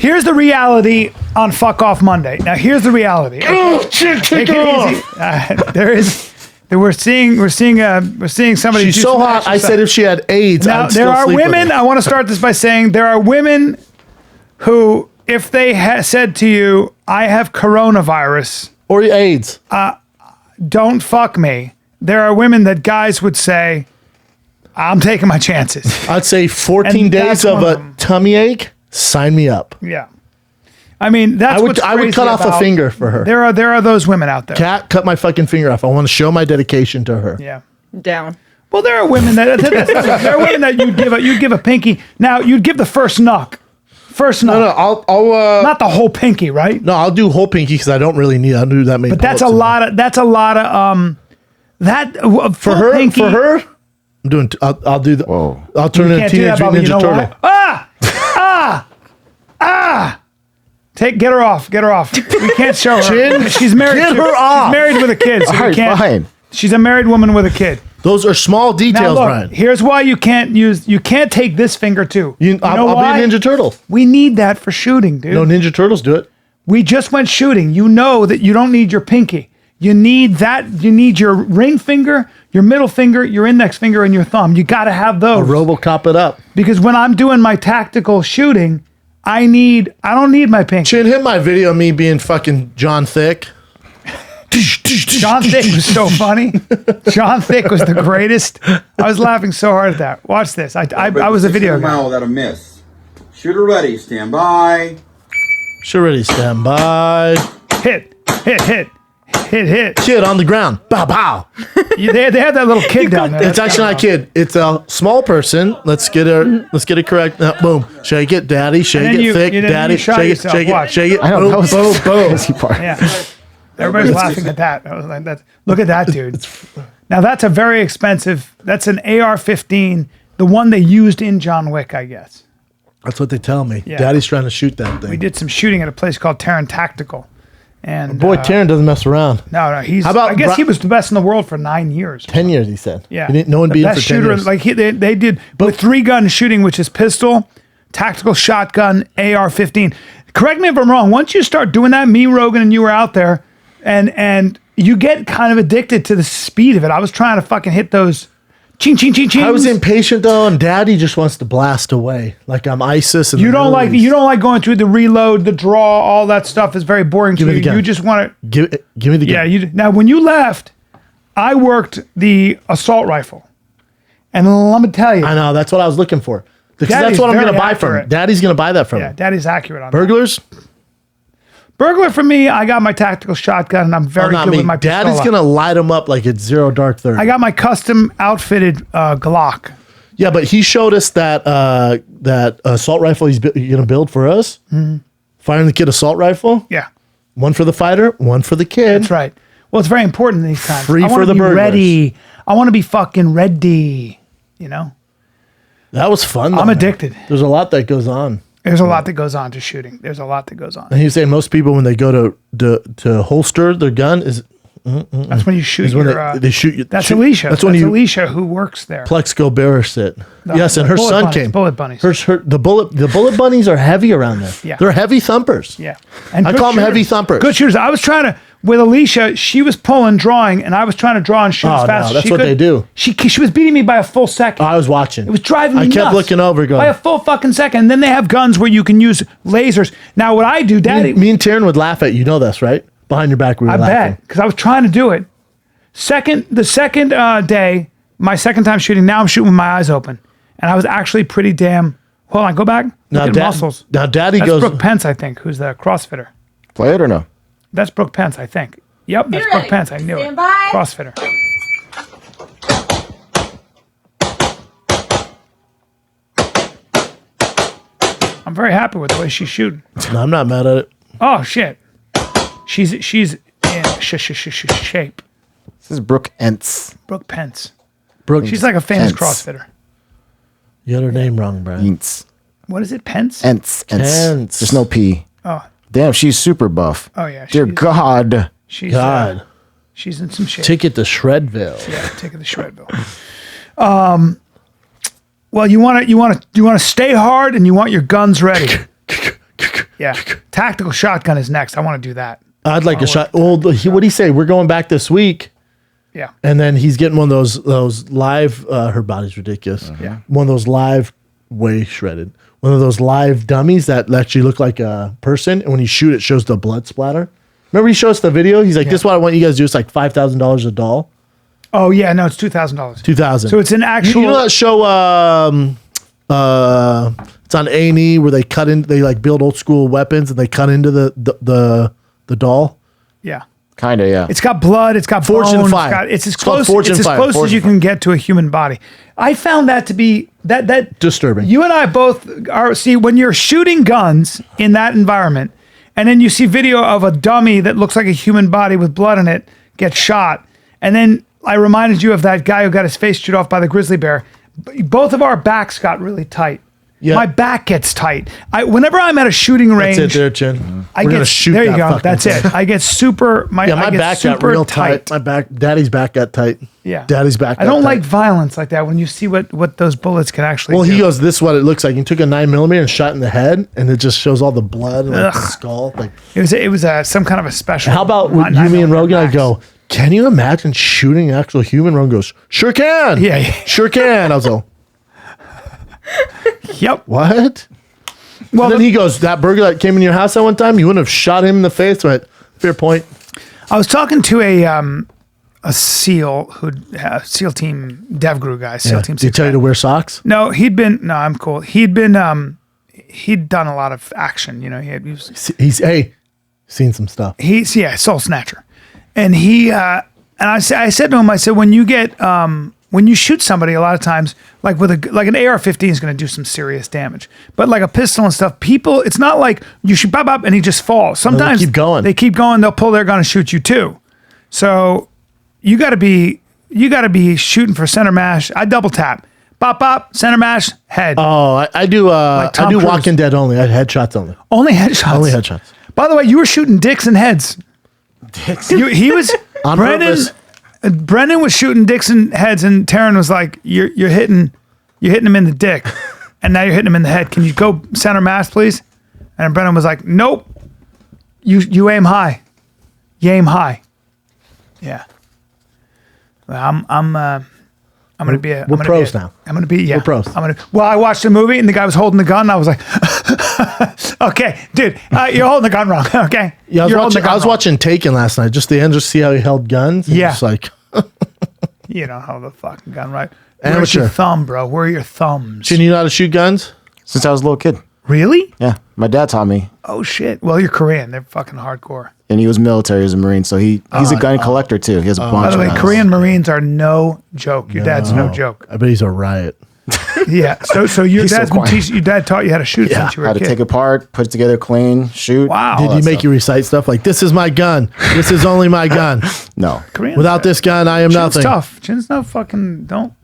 Here's the reality on Fuck Off Monday. Now, here's the reality. Take it easy. We're seeing somebody. She's so hot. I said if she had AIDS, now I'd there still are sleep with women. her. I want to start this by saying there are women who, if they said to you, "I have coronavirus or AIDS, don't fuck me," there are women that guys would say, "I'm taking my chances." I'd say 14 days of a tummy ache. Sign me up. Yeah. I mean, that's what's I would crazy cut off a about- finger for her. There are those women out there. Cat, cut my fucking finger off. I want to show my dedication to her. Yeah. Down. Well, there are women that there are women that you'd give a pinky. Now you'd give the first knuck. First knuck. No, I'll not the whole pinky, right? No, I'll do whole pinky because I don't really need. I'll do that many. But that's a lot of. For her. Pinky, for her, I'm doing. I'll do the. Whoa. I'll turn into a Teenage Mutant Ninja Turtle. Get her off. Get her off. We can't show her. Chin, she's married. Get her off. She's married with a kid, so All we right, can't. fine. She's a married woman with a kid. Those are small Now details, look, Brian. here's why you can't take this finger too. I'll be a Ninja Turtle. We need that for shooting, dude. No, Ninja Turtles do it. We just went shooting. You know that you don't need your pinky. You need that. You need your ring finger, your middle finger, your index finger, and your thumb. You got to have those. RoboCop it up. Because when I'm doing my tactical shooting, I don't need my pinky. Chin, hit my video of me being fucking John Thick. John Thick was so funny. John Thick was the greatest. I was laughing so hard at that. Watch this. I was a video guy. Without a miss. Shooter ready. Stand by. Shooter ready. Stand by. Hit. Kid on the ground. Bow, bow. They have that little kid down there. It's actually not a kid. It's a small person. Let's get it correct. Boom. Shake it, daddy. Shake it, thick, daddy. Shake it, shake it, shake it. I know, that was boom, the boom. crazy part. Yeah. Everybody's laughing at that. I was like, look at that, dude. Now that's a very expensive. That's an AR-15, the one they used in John Wick, I guess. That's what they tell me. Yeah. Daddy's trying to shoot that thing. We did some shooting at a place called Taran Tactical, and Boy, Taran doesn't mess around. No, he's. How about I guess he was the best in the world for 9 years. 10 years, he said. Yeah, He didn't, no one beat him for 10 years. Like they did with 3-gun shooting, which is pistol, tactical shotgun, AR-15. Correct me if I'm wrong. Once you start doing that, me, Rogan, and you were out there, and you get kind of addicted to the speed of it. I was trying to fucking hit those. Ching, ching, ching, ching. I was impatient though, and Daddy just wants to blast away like I'm ISIS. And You don't like going through the reload, the draw, all that stuff is very boring to me you. the gun. You just want to give me the gun. Yeah, now when you left, I worked the assault rifle, and let me tell you, I know that's what I was looking for because Daddy's that's what I'm going to very buy accurate. from. Daddy's going to buy that from yeah, him. Daddy's accurate on that. Burglars. Burglar for me, I got my tactical shotgun, and I'm very good with my Daddy's pistola. going to light them up like it's 0 dark 30. I got my custom outfitted Glock. Yeah, but he showed us that assault rifle he's going to build for us. Mm-hmm. Firing the kid assault rifle. Yeah, one for the fighter, one for the kid. that's right. Well, it's very important in these times. Free I for wanna the be burglars. ready. I want to be fucking ready. You know, That was fun. Though, I'm man. addicted. There's a lot that goes on. There's a lot that goes on to shooting. There's a lot that goes on. And he was saying most people when they go to holster their gun is That's when you shoot is when your. they shoot you. That's shoot- Alicia. That's when you Alicia who works there. Plex go bear sit. Yes, and her bullet son bunnies, came. bullet bunnies. The bullet bunnies are heavy around there. Yeah. They're heavy thumpers. Yeah, and I good call them heavy shooters. thumpers. Good shooters. I was trying to with Alicia. She was pulling, drawing, and I was trying to draw and shoot Oh, as no, fast as that's she what could. they do. She was beating me by a full second. I was watching. It was driving me I kept nuts. looking over, going. By a full fucking second. And then they have guns where you can use lasers. Now what I do, Daddy, me and Taran would laugh at you. Know this, right? Behind your back, we were I laughing. bet because I was trying to do it. The second day, my second time shooting. Now I'm shooting with my eyes open, and I was actually pretty damn. Hold on, go back. Look at muscles. Now, Daddy That's goes. Brooke Pence, I think, who's the CrossFitter. Play it or no? That's Brooke Pence, I think. Yep, that's Brooke Pence. I knew Stand it. by. CrossFitter. I'm very happy with the way she's shooting. No, I'm not mad at it. Oh shit, she's in shape. This is Brooke Entz. Brooke Pence. Brooke, She's like a famous Pence. CrossFitter. you got her name wrong, Brian. Entz. What is it? Pence? Entz. Entz. There's no P. Oh, Damn, she's super buff. oh yeah. Dear she's- God. She's God, she's in some shape. take it to Shredville. Yeah, take it to Shredville. Well, you want to stay hard, and you want your guns ready. Yeah. Tactical shotgun is next. I want to do that. I'd like a shot. Well, what'd he say? We're going back this week. Yeah. And then he's getting one of those live. Her body's ridiculous. Yeah. One of those live, way shredded. One of those live dummies that actually look like a person. And when you shoot, it shows the blood splatter. Remember he showed us the video? He's like, this is what I want you guys to do. It's like $5,000 a doll. Oh, yeah. No, it's $2,000. $2,000. So it's an actual. You know that show, it's on A&E where they cut in, they like build old school weapons and they cut into the doll. Yeah. Kind of, yeah. It's got blood. It's got Fortune bone. 5. It's as called close. Fortune It's as 5. close as Fortune you can get to a human body. I found that to be that disturbing. You and I both are. See, when you're shooting guns in that environment, and then you see video of a dummy that looks like a human body with blood in it get shot, and then I reminded you of that guy who got his face chewed off by the grizzly bear. Both of our backs got really tight. Yeah. My back gets tight. Whenever I'm at a shooting range, That's it there, Chin. I We're get gonna shoot there. You that go. fucking That's thing. it. I get super. My I get back got super real tight. My back, Daddy's back got tight. Yeah, Daddy's back. I don't got like tight. violence like that when you see what those bullets can actually. Well, do. he goes, this is what it looks like. He took a 9mm and shot in the head, and it just shows all the blood and like, the skull. Like, It was some kind of a special. how about with you, me, and Rogan? I go, can you imagine shooting an actual human? Rogan goes, sure can. Yeah. Sure can. I was like, Yep. what? Well, And then he goes, that burglar that came in your house that one time, you wouldn't have shot him in the face. I went, fair point. I was talking to a SEAL SEAL team DevGru guy. SEAL team. Did he tell you to wear socks? No, I'm cool. He'd done a lot of action. You know, He's seen some stuff. he's soul snatcher, and I said to him, I said, when you shoot somebody, a lot of times, like like an AR-15 is going to do some serious damage, but like a pistol and stuff, it's not like you shoot bop and he just falls. Sometimes keep going. They keep going. They'll pull their gun and shoot you too. So you got to be shooting for center mash. I double tap, bop, center mash, head. Oh, I do. I Tom do Cruise. Walking Dead only. I had headshots only. Only headshots. Only headshots. By the way, you were shooting dicks and heads. He was On Brendan. purpose. Brendan was shooting dicks and heads, and Taran was like, "You're hitting him in the dick, and now you're hitting him in the head. Can you go center mass, please?" And Brendan was like, "Nope. You aim high. You aim high." Yeah. Well, I'm gonna be We're pros now. I'm gonna be We're pros. Well, I watched a movie and the guy was holding the gun. And I was like, "Okay, dude, you're holding the gun wrong." Okay. Yeah, You're holding the gun I was wrong. watching Taken last night, just the end, just see how he held guns. And Yeah. Just like, You don't hold the fucking gun right. Where's Amateur. your thumb, bro? Where are your thumbs? Chin, you know how to shoot guns? Since I was a little kid. Really? Yeah. My dad taught me. Oh shit. Well, you're Korean. They're fucking hardcore. And he was military, he was a Marine, so he's a gun collector too. He has a bunch By the of way, guns. Korean Marines are no joke. Your dad's no joke. I bet he's a riot. Yeah. So your He's so dad's been quiet. your dad taught you how to shoot since you were How a to kid. take it apart, put it together clean, shoot. Wow. Did he make you recite stuff like, this is my gun. This is only my gun. No. Koreans Without are- this gun, I am Chin's nothing. tough. Chin's no fucking don't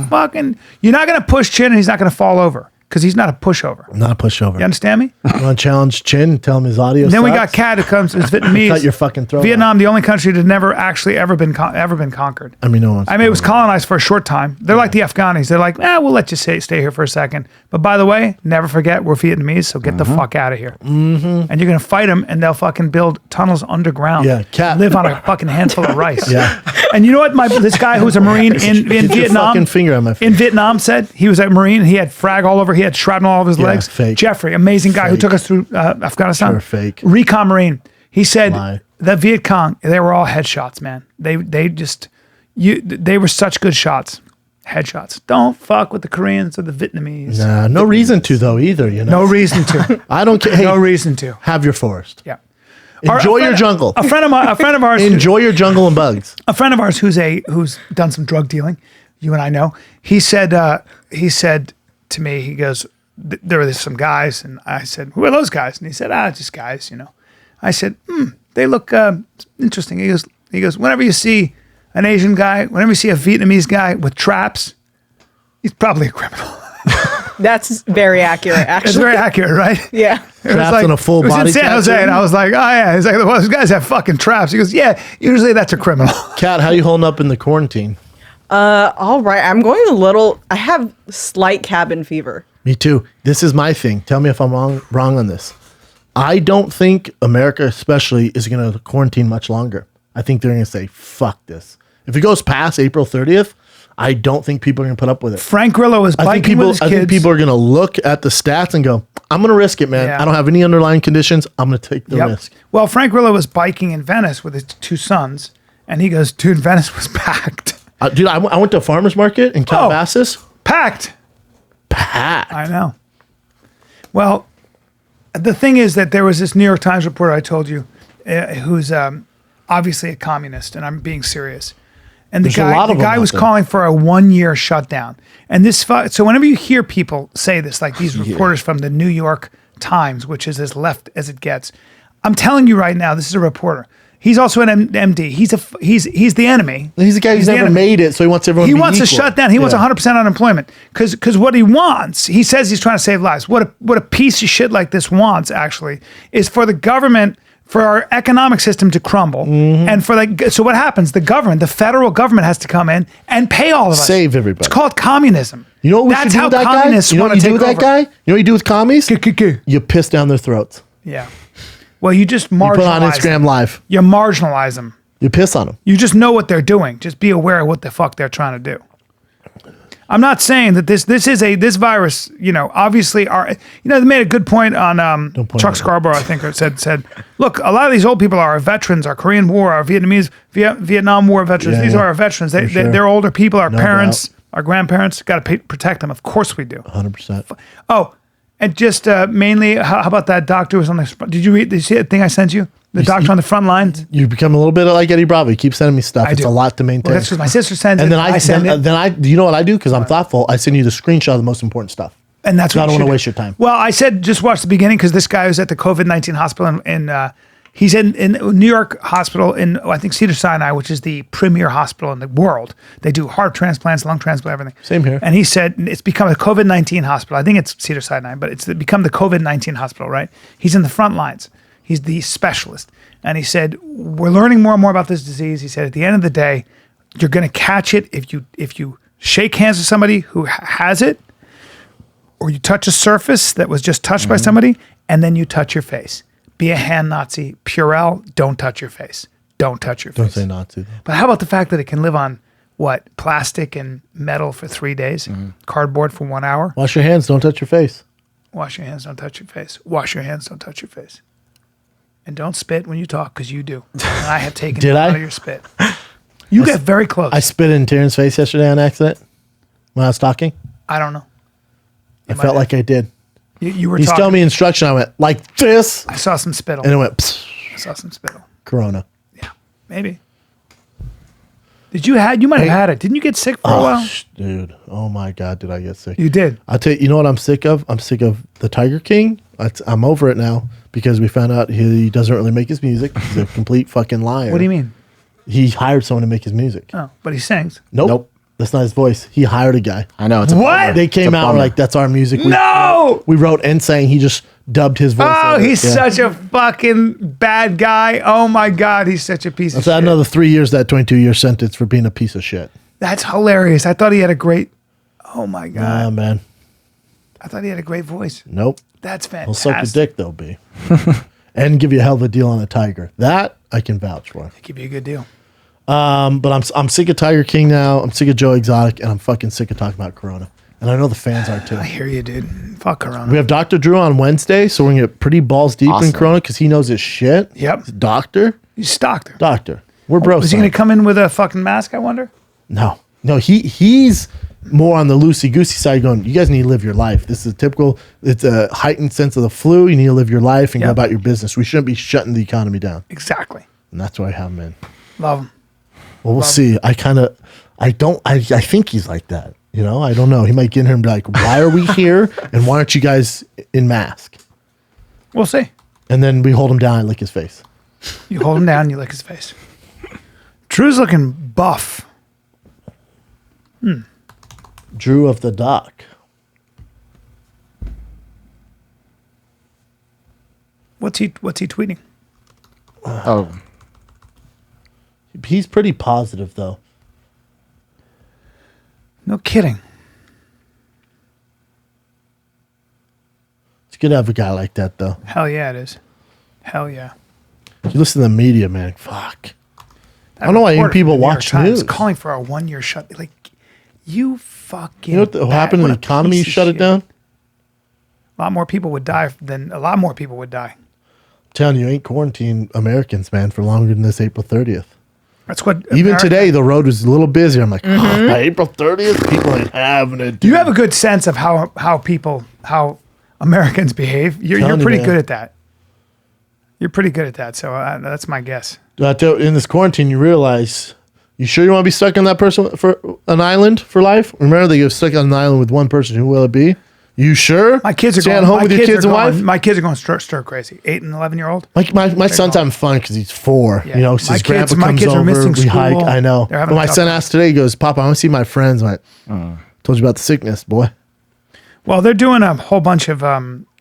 fucking. You're not gonna push Chin and he's not gonna fall over because he's not a pushover. I'm not a pushover. You understand me? You want to challenge Chin? Tell him his audio And then we sucks? got Kat who comes as Vietnamese. Cut your fucking throat Vietnam, the only country that never actually ever been conquered. I mean, no one's. I mean, it was colonized for a short time. They're like the Afghanis. They're like, we'll let you stay here for a second. But by the way, never forget, we're Vietnamese, so get the fuck out of here. Mm-hmm. And you're going to fight them, and they'll fucking build tunnels underground. Yeah, Cat. Live on a fucking handful of rice. Yeah. And you know what this guy who's a Marine in Get your Vietnam fucking finger on my face. in Vietnam said? He was a Marine. He had frag all over. He had shrapnel all over his legs. fake. Jeffrey, amazing guy who Fake. took us through Afghanistan. Sure, fake. Recon Marine. He said Lie. the Viet Cong, they were all headshots, man. They were such good shots. Headshots. Don't fuck with the Koreans or the Vietnamese. Nah, no reason to though either. You know. No reason to. I don't care. Hey, No reason to. have your forest. Yeah. Enjoy your jungle. A friend of ours. Enjoy your jungle and bugs. A friend of ours who's done some drug dealing. You and I know. He said to me, he goes, there were some guys, and I said, who are those guys? And he said, just guys, you know. I said, they look interesting. He goes, whenever you see an Asian guy, whenever you see a Vietnamese guy with traps, he's probably a criminal. That's very accurate, actually. It's very accurate, right? Yeah. It was Traps and a full it was body in San Jose, tattoo? and I was like, oh yeah. He's like, well, those guys have fucking traps. He goes, yeah, usually that's a criminal. Kat, how you holding up in the quarantine? All right. I'm going I have slight cabin fever. Me too. This is my thing. Tell me if I'm wrong on this. I don't think America, especially, is going to quarantine much longer. I think they're going to say, fuck this. If it goes past April 30th, I don't think people are going to put up with it. Frank Grillo is biking with his kids. I think people are going to look at the stats and go, I'm going to risk it, man. Yeah. I don't have any underlying conditions. I'm going to take the risk. Well, Frank Grillo was biking in Venice with his 2 sons, and he goes, dude, Venice was packed. Dude, I went to a farmer's market in Calabasas. Packed. Packed. I know. Well, the thing is that there was this New York Times reporter I told you, who's obviously a communist, and I'm being serious. And the guy was calling for a 1-year shutdown. And so whenever you hear people say this, like these reporters from the New York Times, which is as left as it gets, I'm telling you right now, this is a reporter. He's also an MD. He's the enemy. He's the guy who's never made it, so he wants everyone to be wants equal. a shutdown. He wants 100% unemployment. Because what he wants, he says he's trying to save lives. What a piece of shit like this wants, actually, is for the government, for our economic system to crumble. And so what happens? The federal government has to come in and pay all of us. Save everybody. It's called communism. You know what we should do with that guy? You know what you do with that guy? You know what you do with commies? You piss down their throats. Yeah. Well, you just marginalize You put on Instagram Live. You marginalize them. You piss on them. You just know what they're doing. Just be aware of what the fuck they're trying to do. I'm not saying that this this virus, obviously they made a good point on Chuck Scarborough, I think, said, look, a lot of these old people are our veterans, our Korean War, our Vietnam War veterans. These are our veterans. They're older people, our parents, our grandparents. Got to protect them. Of course we do. 100%. Oh, and just mainly, how about that doctor who was on the? Did you see that thing I sent you? The doctor on the front lines. You become a little bit like Eddie Bravo. You keep sending me stuff. It's a lot to maintain. Well, that's because my sister sends and it. then I send it. Then you know what I do? Because I'm thoughtful. I send you the screenshot of the most important stuff. And that's what I don't want to waste your time. Well, I said just watch the beginning because this guy was at the COVID-19 hospital he's in New York hospital in I think Cedars-Sinai, which is the premier hospital in the world. They do heart transplants, lung transplants, everything. Same here. And he said it's become a COVID-19 hospital. I think it's Cedars-Sinai, but it's become the COVID-19 hospital, right? He's in the front lines. He's the specialist. And he said, we're learning more and more about this disease. He said, at the end of the day, you're going to catch it if you shake hands with somebody who has it, or you touch a surface that was just touched by somebody, and then you touch your face. Be a hand Nazi. Purell, don't touch your face. Don't touch your face. Don't say Nazi. But how about the fact that it can live on, plastic and metal for 3 days, cardboard for 1 hour? Wash your hands. Don't touch your face. Wash your hands, don't touch your face. Wash your hands, don't touch your face. And don't spit when you talk, because you do. And I have taken out of your spit. You get very close. I spit in Taran's face yesterday on accident when I was talking. I don't know. I felt like I did. You were He's talking. telling me instruction. I went, like this. I saw some spittle. And it went, psst. I saw some spittle. Corona. Yeah, maybe. You might have had it. Didn't you get sick for a while? Dude. Oh my God, did I get sick? You did. I'll tell you, you know what I'm sick of? I'm sick of the Tiger King. I'm over it now because we found out he doesn't really make his music. He's a complete fucking liar. What do you mean? He hired someone to make his music. Oh, but he sings. Nope. That's not his voice. He hired a guy. I know. It's What? They came out like, that's our music. No! We wrote and sang. He just dubbed his voice. Oh, over it. he's such a fucking bad guy. Oh my God, he's such a piece of So shit. another 3 years, that 22-year sentence for being a piece of shit. That's hilarious. I thought he had a great. Oh my God. Ah, man. I thought he had a great voice. Nope. That's He'll fantastic. suck your dick, though, B. And give you a hell of a deal on a Tiger. That I can vouch for. Give you a good deal. But I'm sick of Tiger King now. I'm sick of Joe Exotic, and I'm fucking sick of talking about Corona. And I know the fans are too. I hear you, dude. Fuck Corona. We have Dr. Drew on Wednesday, so we're gonna get pretty balls deep in Awesome. Corona because he knows his shit. Yep. Doctor. He's stalked her. Doctor. We're bros. Is he going to come in with a fucking mask, I wonder? No. He's more on the loosey goosey side, going, you guys need to live your life. This is it's a heightened sense of the flu. You need to live your life and go Yep. about your business. We shouldn't be shutting the economy down. Exactly. And that's why I have him in. Love him. Well, we'll see. I think he's like that. You know, I don't know. He might get in here and be like, why are we here? And why aren't you guys in mask? We'll see. And then we hold him down and lick his face. You hold him down, you lick his face. Drew's looking buff. Drew of the Dock. What's he tweeting? Oh, He's pretty positive, though. No kidding. It's good to have a guy like that, though. Hell yeah, it is. Hell yeah. You listen to the media, man. Fuck. I don't know why even people watch news. Calling for a 1 year shut. Like, you fucking. You know what happened to the economy? You shut it down? A lot more people would die. I'm telling you, ain't quarantined Americans, man, for longer than this April 30th. That's what. Even today, the road was a little busier. I'm like, by April 30th, people ain't having it. You have a good sense of how Americans behave. You're pretty good at that. You're pretty good at that. So that's my guess. In this quarantine, you realize, you sure you want to be stuck on that person for an island for life? Remember, they get stuck on an island with one person. Who will it be? You sure? My kids are staying going home with your kids and wife. My kids are going stir crazy. 8 and 11-year-old. My son's having fun because he's 4. Yeah. You know, his grandpa comes over. We hike. I know. But my son asked today. He goes, "Papa, I want to see my friends." I'm like, told you about the sickness, boy. Well, they're doing a whole bunch of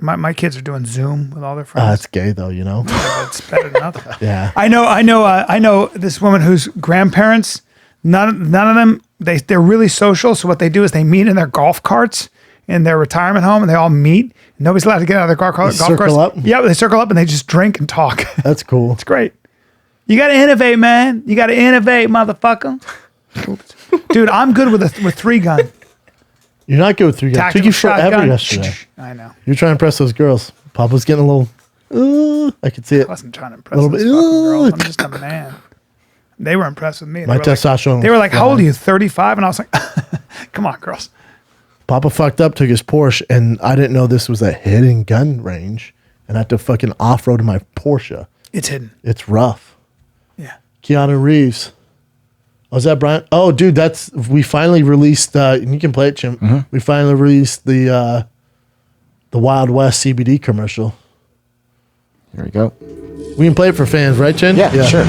my kids are doing Zoom with all their friends. That's gay, though. You know. It's better than nothing. Yeah. I know this woman whose grandparents. None of them. They're really social. So what they do is they meet in their golf carts in their retirement home, and they all meet. Nobody's allowed to get out of their golf carts. Circle up. Yeah, they circle up and they just drink and talk. That's cool. It's great. You got to innovate, man. You got to innovate, motherfucker. Dude, I'm good with 3-gun. You're not good with 3 guns. Took you forever yesterday. I know. You're trying to impress those girls. Papa's getting a little. I could see it. I wasn't trying to impress those fucking girls. I'm just a man. They were impressed with me. My testosterone. They were like, "How old are you? 35?" And I was like, "Come on, girls." Papa fucked up, took his Porsche, and I didn't know this was a hidden gun range, and I had to fucking off-road my Porsche. It's hidden. It's rough. Yeah. Keanu Reeves. Oh, is that Bryan? Oh, dude, we finally released. And you can play it, Jim. Mm-hmm. We finally released the Wild West CBD commercial. Here we go. We can play it for fans, right, Chen? Yeah, sure.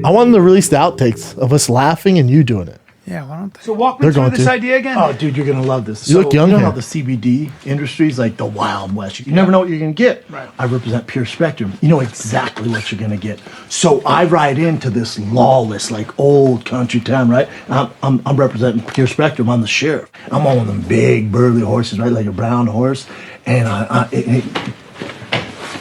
I want them to release the outtakes of us laughing and you doing it. Yeah, why don't they? So walk me through this idea again. Oh, dude, you're gonna love this. You look young You know here. how the CBD industry is like the Wild West. You never know what you're gonna get. Right. I represent Pure Spectrum. You know exactly what you're gonna get. So I ride into this lawless, like old country town, right? I'm representing Pure Spectrum. I'm the sheriff. I'm on one of them big burly horses, right, like a brown horse, and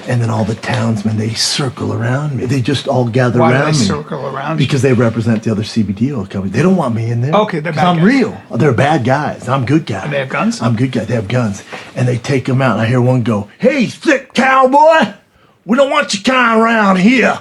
and then all the townsmen, they circle around me. They just all gather Why do around they me. circle around you? Because they represent the other CBD oil company. They don't want me in there. Okay, they're 'Cause bad I'm guys. real. They're bad guys. I'm good guy. And they have guns? I'm good guy. They have guns. And they take them out. And I hear one go, "Hey, sick cowboy, we don't want your kind around here."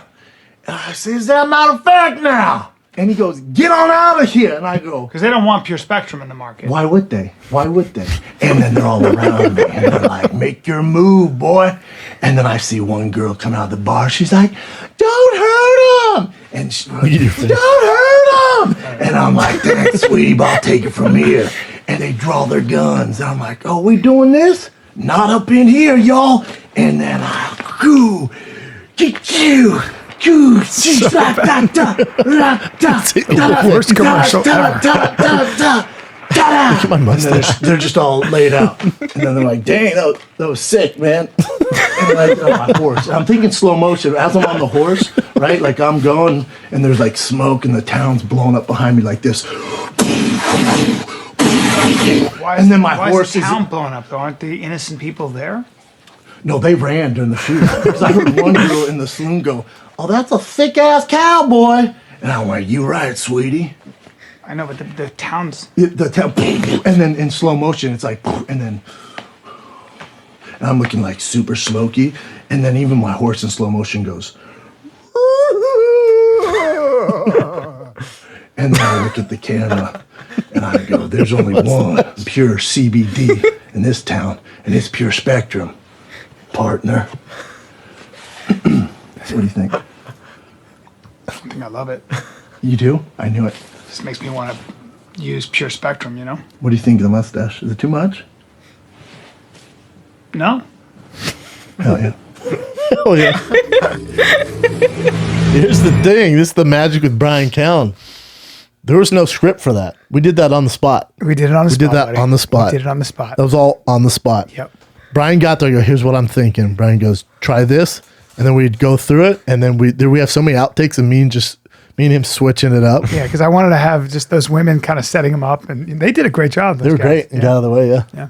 And I say, "Is that a matter of fact now?" And he goes, "Get on out of here." And I go, Because they don't want Pure Spectrum in the market. "Why would they? Why would they?" And then they're all around me, and they're like, "Make your move, boy." And then I see one girl come out of the bar. She's like, "Don't hurt him!" And she, "Don't hurt him!" And I'm like, "Thanks, sweetie, but I'll take it from here." And they draw their guns. And I'm like, "Oh, we doing this? Not up in here, y'all." And then I go, "Get you." Worst commercial ever. Look at my mustache. They're just all laid out. And then they're like, "Dang, that was sick, man." And like, oh, my horse. And I'm thinking slow motion. As I'm on the horse, right? Like I'm going, and there's like smoke, and the town's blowing up behind me like this. And then my horse is the town blowing up, though? Aren't the innocent people there? No, they ran during the shoot. Because I heard one girl in the saloon go, "Oh, that's a thick-ass cowboy." And I'm like, "You right, sweetie." I know, but the town's... The town, and then in slow motion, it's like, and then and I'm looking like super smoky. And then even my horse in slow motion goes, and then I look at the camera, and I go, "There's only one pure CBD in this town, and it's Pure Spectrum, partner." What do you think? I think I love it. You do? I knew it. This makes me want to use Pure Spectrum, you know? What do you think of the mustache? Is it too much? No? Hell yeah. Oh, yeah. Here's the thing. This is the magic with Bryan Callen. There was no script for that. We did that on the spot. We did it on the spot. We did that on the spot. We did it on the spot. That was all on the spot. Yep. Brian got there. Here's what I'm thinking. Brian goes, "Try this," and then we'd go through it, and then we have so many outtakes, and me and him switching it up. Yeah, because I wanted to have just those women kind of setting them up, and they did a great job. They were great and got out of the way. Yeah. Yeah.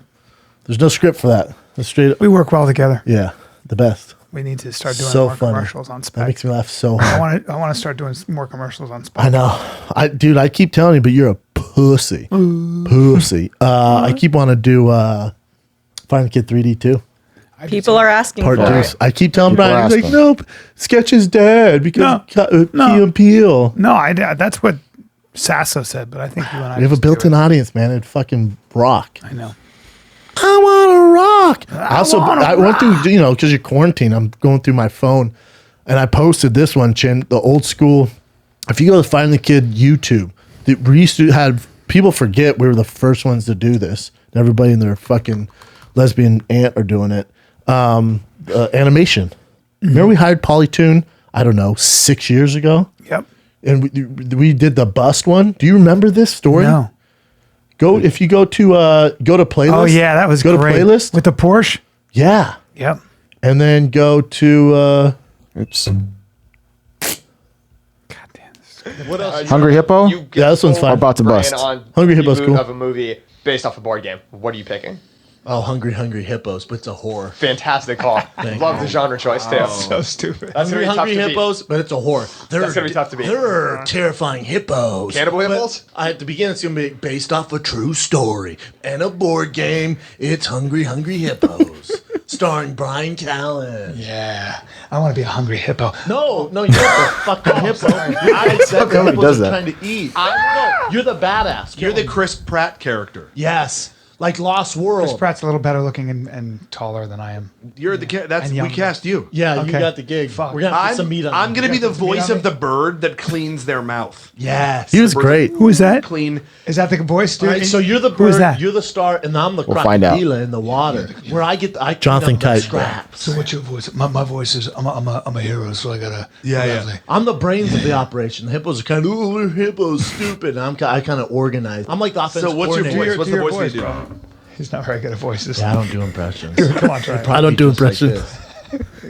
There's no script for that. That's straight up. We work well together. Yeah. The best. We need to start doing So more funny. commercials on That Spec. makes me laugh so hard. I want to start doing more commercials on Spec. I know. Dude, I keep telling you, but you're a pussy. Pussy. I keep wanting to do Find the Kid 3D too. People are asking Part for two. it. I keep telling People Brian, he's like, asking. nope, Sketch is dead because Key and Peele. No, that's what Sasso said, but I think you and I We have a just do built-in it. audience, man. It'd fucking rock. I know. I want to rock. I went through, because you're quarantined, I'm going through my phone and I posted this one, Chin, the old school. If you go to Find the Kid YouTube, we used to have people forget we were the first ones to do this. Everybody and their fucking lesbian aunt are doing it. Animation. Remember we hired Pauly Toon, I don't know, 6 years ago? Yep. And we did the bust one. Do you remember this story? No. If you go to playlist. Oh yeah, that was go great. to playlist. With the Porsche. Yeah. Yep. And then go to Oops. What else? Hungry Hippo? You get Yeah, this one's sold fine. About to Bryan bust. On Hungry Hippo's reboot cool. of a movie based off a board game. What are you picking? Hungry Hippos, but it's a horror. Fantastic call. Love the genre choice too. So stupid. That's gonna be tough to beat. but it's a horror. That's gonna be tough to beat. They're terrifying hippos. Cannibal But hippos? At the beginning, it's gonna be based off a true story and a board game. It's Hungry Hippos, starring Bryan Callen. Yeah. I want to be a hungry hippo. No, you're the fucking hippo. I said the Nobody hippos does are that. trying to eat. No, you're the badass. You're the Chris Pratt character. yes, like Lost World. Chris Pratt's a little better looking and taller than I am. You're the that's And we younger. cast you. Yeah, you Okay. got the gig. Fuck. We're gonna put some meat on. I'm gonna be the got some meat voice on of me? the bird that cleans their mouth. Yes, he was Bird great. Who is that? Clean. Is that the voice? All right, so you're the Who is bird, that? you're the star, and I'm the We'll find out. crocodile in the water. Where I get I Jonathan clean up the Kite. scraps. So what's your voice? My voice is I'm a hero, so I gotta. Yeah. I'm the brains of the operation. The hippos are kind of, we're hippos, stupid. And I kind of organize. I'm like the offensive So what's your coordinator. voice? What's the your voice you do? bro. He's not very good at voices. Yeah, I don't do impressions. Come on, try it. I don't do Just like impressions.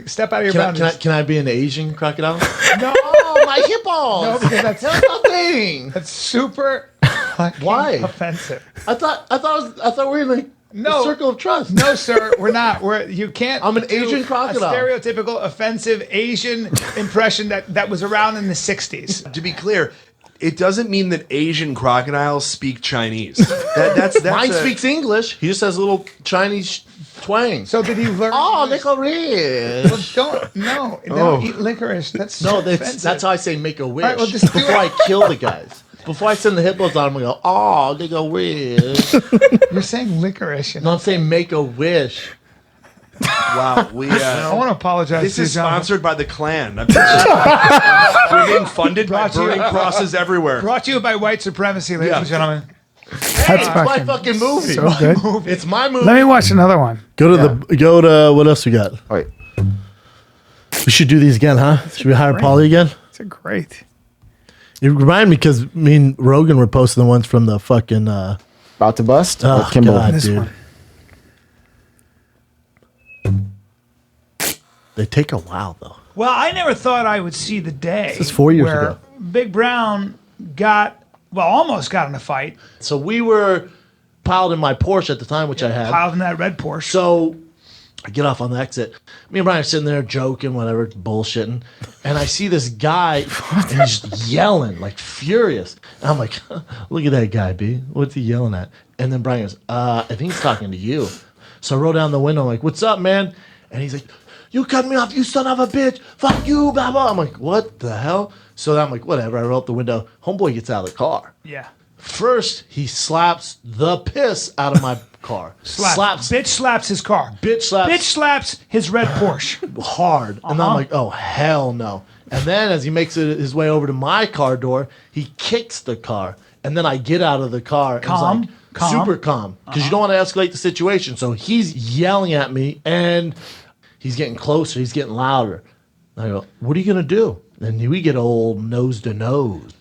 this. Step out of your Can boundaries. I be an Asian crocodile? No, my hippos. No, because that's nothing. that's super. Why? Offensive. I thought we were in like No. a circle of trust. No, sir, we're not. You can't. I'm an do Asian crocodile. A stereotypical offensive Asian impression that was around in the '60s. To be clear, it doesn't mean that Asian crocodiles speak Chinese. That's Mine speaks English. He just has a little Chinese twang. So did he learn? Oh, English? licorice. Don't eat licorice. That's No, offensive. that's how I say make a wish. right, well, just do before it. I kill the guys. Before I send the hippos on them, I go, oh, make a wish. You're saying licorice. No, I'm saying make a wish. Wow. We. I want to apologize. This to is John. sponsored by the Klan. We're being funded by Brought to you- burning crosses everywhere. Brought to you by white supremacy, ladies and gentlemen. That's my fucking movie. So good. It's my movie. Let me watch another one. Go to what else we got? All right. We should do these again, huh? Should we hire Pauly again? It's a great. You remind me because me and Rogan were posting the ones from the fucking. About to bust? Oh, With Kimball. God, This dude. one. They take a while though. Well, I never thought I would see the day. This is 4 years where ago. Big Brown almost got in a fight, So we were piled in my Porsche at the time, which I had. piled in that red Porsche. So I get off on the exit. Me and Brian are sitting there joking, whatever, bullshitting. And I see this guy, and he's just yelling, like furious. And I'm like, look at that guy, B. What's he yelling at? And then Brian goes, I think he's talking to you. So I roll down the window, I'm like, what's up, man? And he's like, you cut me off, you son of a bitch. Fuck you, blah, blah. I'm like, what the hell? So I'm like, whatever. I roll up the window. Homeboy gets out of the car. Yeah. First, he slaps the piss out of my car. Bitch slaps his car. Bitch slaps. Bitch slaps his red Porsche. Hard. And I'm like, oh, hell no. And then as he makes his way over to my car door, he kicks the car. And then I get out of the car. And Calm, it's like, calm. Super calm. Because you don't want to escalate the situation. So he's yelling at me and he's getting closer. He's getting louder. And I go, what are you going to do? And we get old nose to nose.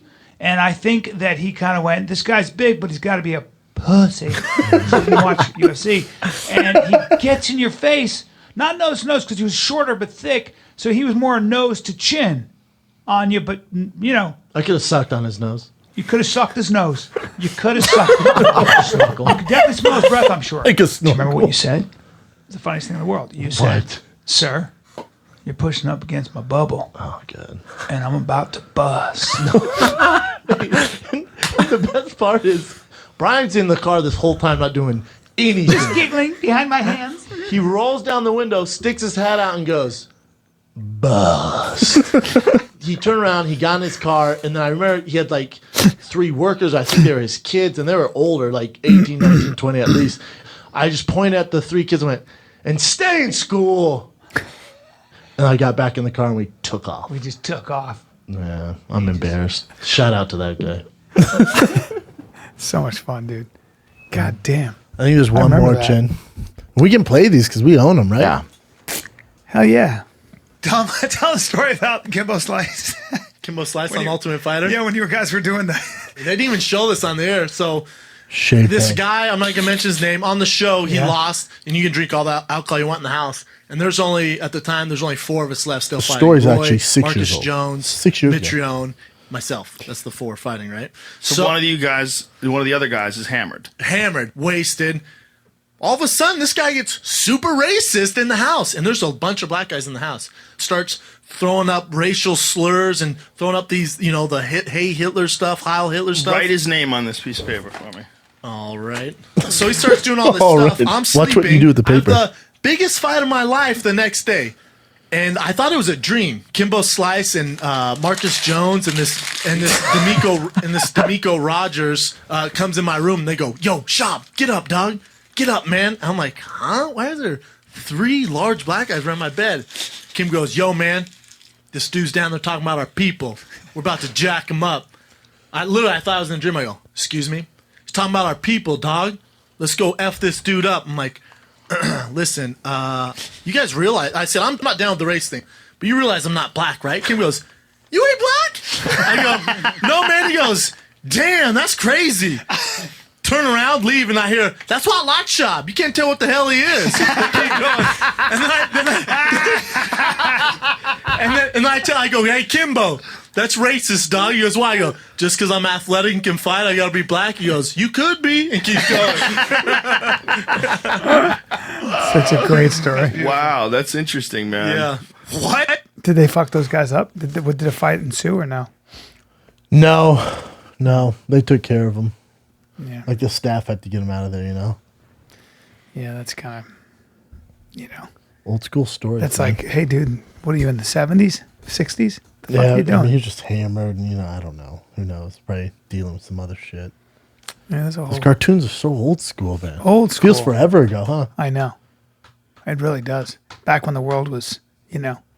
And I think that he kind of went, this guy's big, but he's got to be a pussy. So you watch UFC. And he gets in your face, not nose to nose, because he was shorter but thick. So he was more nose to chin on you. But, you know, I could have sucked on his nose. you could have sucked his nose. You could have sucked his nose. You could definitely smell his breath, I'm sure. Like a snorkel. Remember what you said? It's the funniest thing in the world. You said, Sir, you're pushing up against my bubble. Oh, good. And I'm about to bust. The best part is Brian's in the car this whole time not doing anything. Giggling behind my hands. He rolls down the window, sticks his hat out, and goes, bust. He turned around, he got in his car, and then I remember he had like 3 workers. I think they were his kids, and they were older, like 18, 19, 20 at least. I just pointed at the 3 kids and went, and stay in school. And I got back in the car and we took off. We just took off. Yeah, I'm embarrassed. Shout out to that guy. So much fun, dude. God damn. I think there's one remember more, that. Chin. We can play these because we own them, right? Yeah. Hell yeah. Tell the story about Kimbo Slice. Kimbo Slice When on you- Ultimate Fighter. Yeah, when you guys were doing that. They didn't even show this on the air. So Shape this thing. guy, I'm not gonna mention his name, on the show, he Yeah. lost, and you can drink all the alcohol you want in the house. And there's only, at the time, there's only 4 of us left still fighting. story's Roy, actually 6 Marcus years old. Jones, 6 years ago. Mitrione, myself. That's the 4 fighting, right? So one of the other guys is hammered. Hammered, wasted. All of a sudden, this guy gets super racist in the house, and there's a bunch of black guys in the house. Starts throwing up racial slurs and throwing up these, the Hey Hitler stuff, Heil Hitler stuff. Write his name on this piece of paper for me. All right. So he starts doing all this All stuff. right. I'm Watch sleeping. what you do with the paper. I have the biggest fight of my life the next day. And I thought it was a dream. Kimbo Slice and Marcus Jones and this D'Amico Rogers comes in my room and they go, "Yo, Shop, get up, dog. Get up, man." I'm like, "Huh? Why is there 3 large black guys around my bed?" Kim goes, "Yo, man, this dude's down there talking about our people. We're about to jack him up." I thought I was in a dream. I go, "Excuse me? He's talking about our people, dog. Let's go F this dude up." I'm like, "Listen, you guys realize," I said, "I'm not down with the race thing, but you realize I'm not black, right?" Kim goes, "You ain't black?" I go, "No, man." He goes, "Damn, that's crazy." Turn around, leave, and I hear, "That's why I like Shop. You can't tell what the hell he is." Keep going. And then I go, "Hey, Kimbo, that's racist, dog." He goes, "Why?" I go, "Just because I'm athletic and can fight, I got to be black." He goes, "You could be," and keeps going. Such a great story. Wow, that's interesting, man. Yeah. What? Did they fuck those guys up? Did a fight ensue or no? No, they took care of him. Yeah. Like the staff had to get him out of there, Yeah, that's kind of, Old school story. that's man. like, hey, dude, what are you in the 70s, 60s? The fuck Yeah, are you doing? he was just hammered, and I don't know. Who knows? Probably dealing with some other shit. Yeah, that's a Those whole, cartoons are so old school, man. Old Feels school. forever ago, huh? I know. It really does. Back when the world was,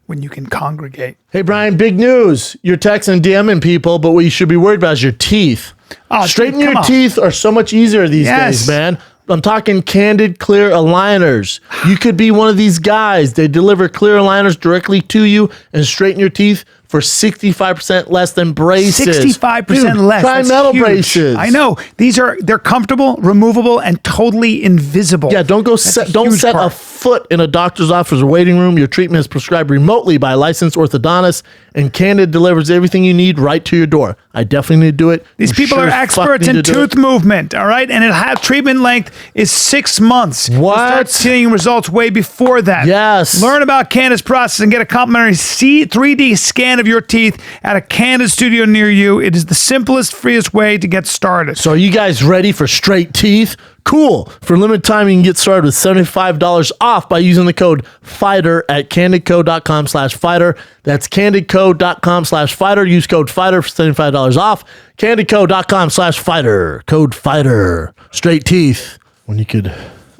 when you can congregate. Hey, Brian, big news. You're texting and DMing people, but what you should be worried about is your teeth. Oh, Straightening dude, your come on. teeth are so much easier these Yes. days, man. I'm talking Candid Clear Aligners. You could be one of these guys. They deliver clear aligners directly to you and straighten your teeth for 65% less than braces. 65% Dude, less. Try That's metal huge. braces. I know. They're comfortable, removable, and totally invisible. Yeah, don't set huge a part. foot in a doctor's office or waiting room. Your treatment is prescribed remotely by a licensed orthodontist, and Candid delivers everything you need right to your door. I definitely need to do it. These You people sure are as fuck experts need in to do it. tooth movement, all right? And treatment length is 6 months. What? You'll start seeing results way before that. Yes. Learn about Candid's process and get a complimentary 3D scan of your teeth at a Candid studio near you. It is the simplest, freest way to get started. So are you guys ready for straight teeth? Cool. For limited time, you can get started with $75 off by using the code FIGHTER at candidco.com/fighter. That's candidco.com/fighter. Use code FIGHTER for $75 off. candidco.com/fighter. Code FIGHTER. Straight teeth. When you could...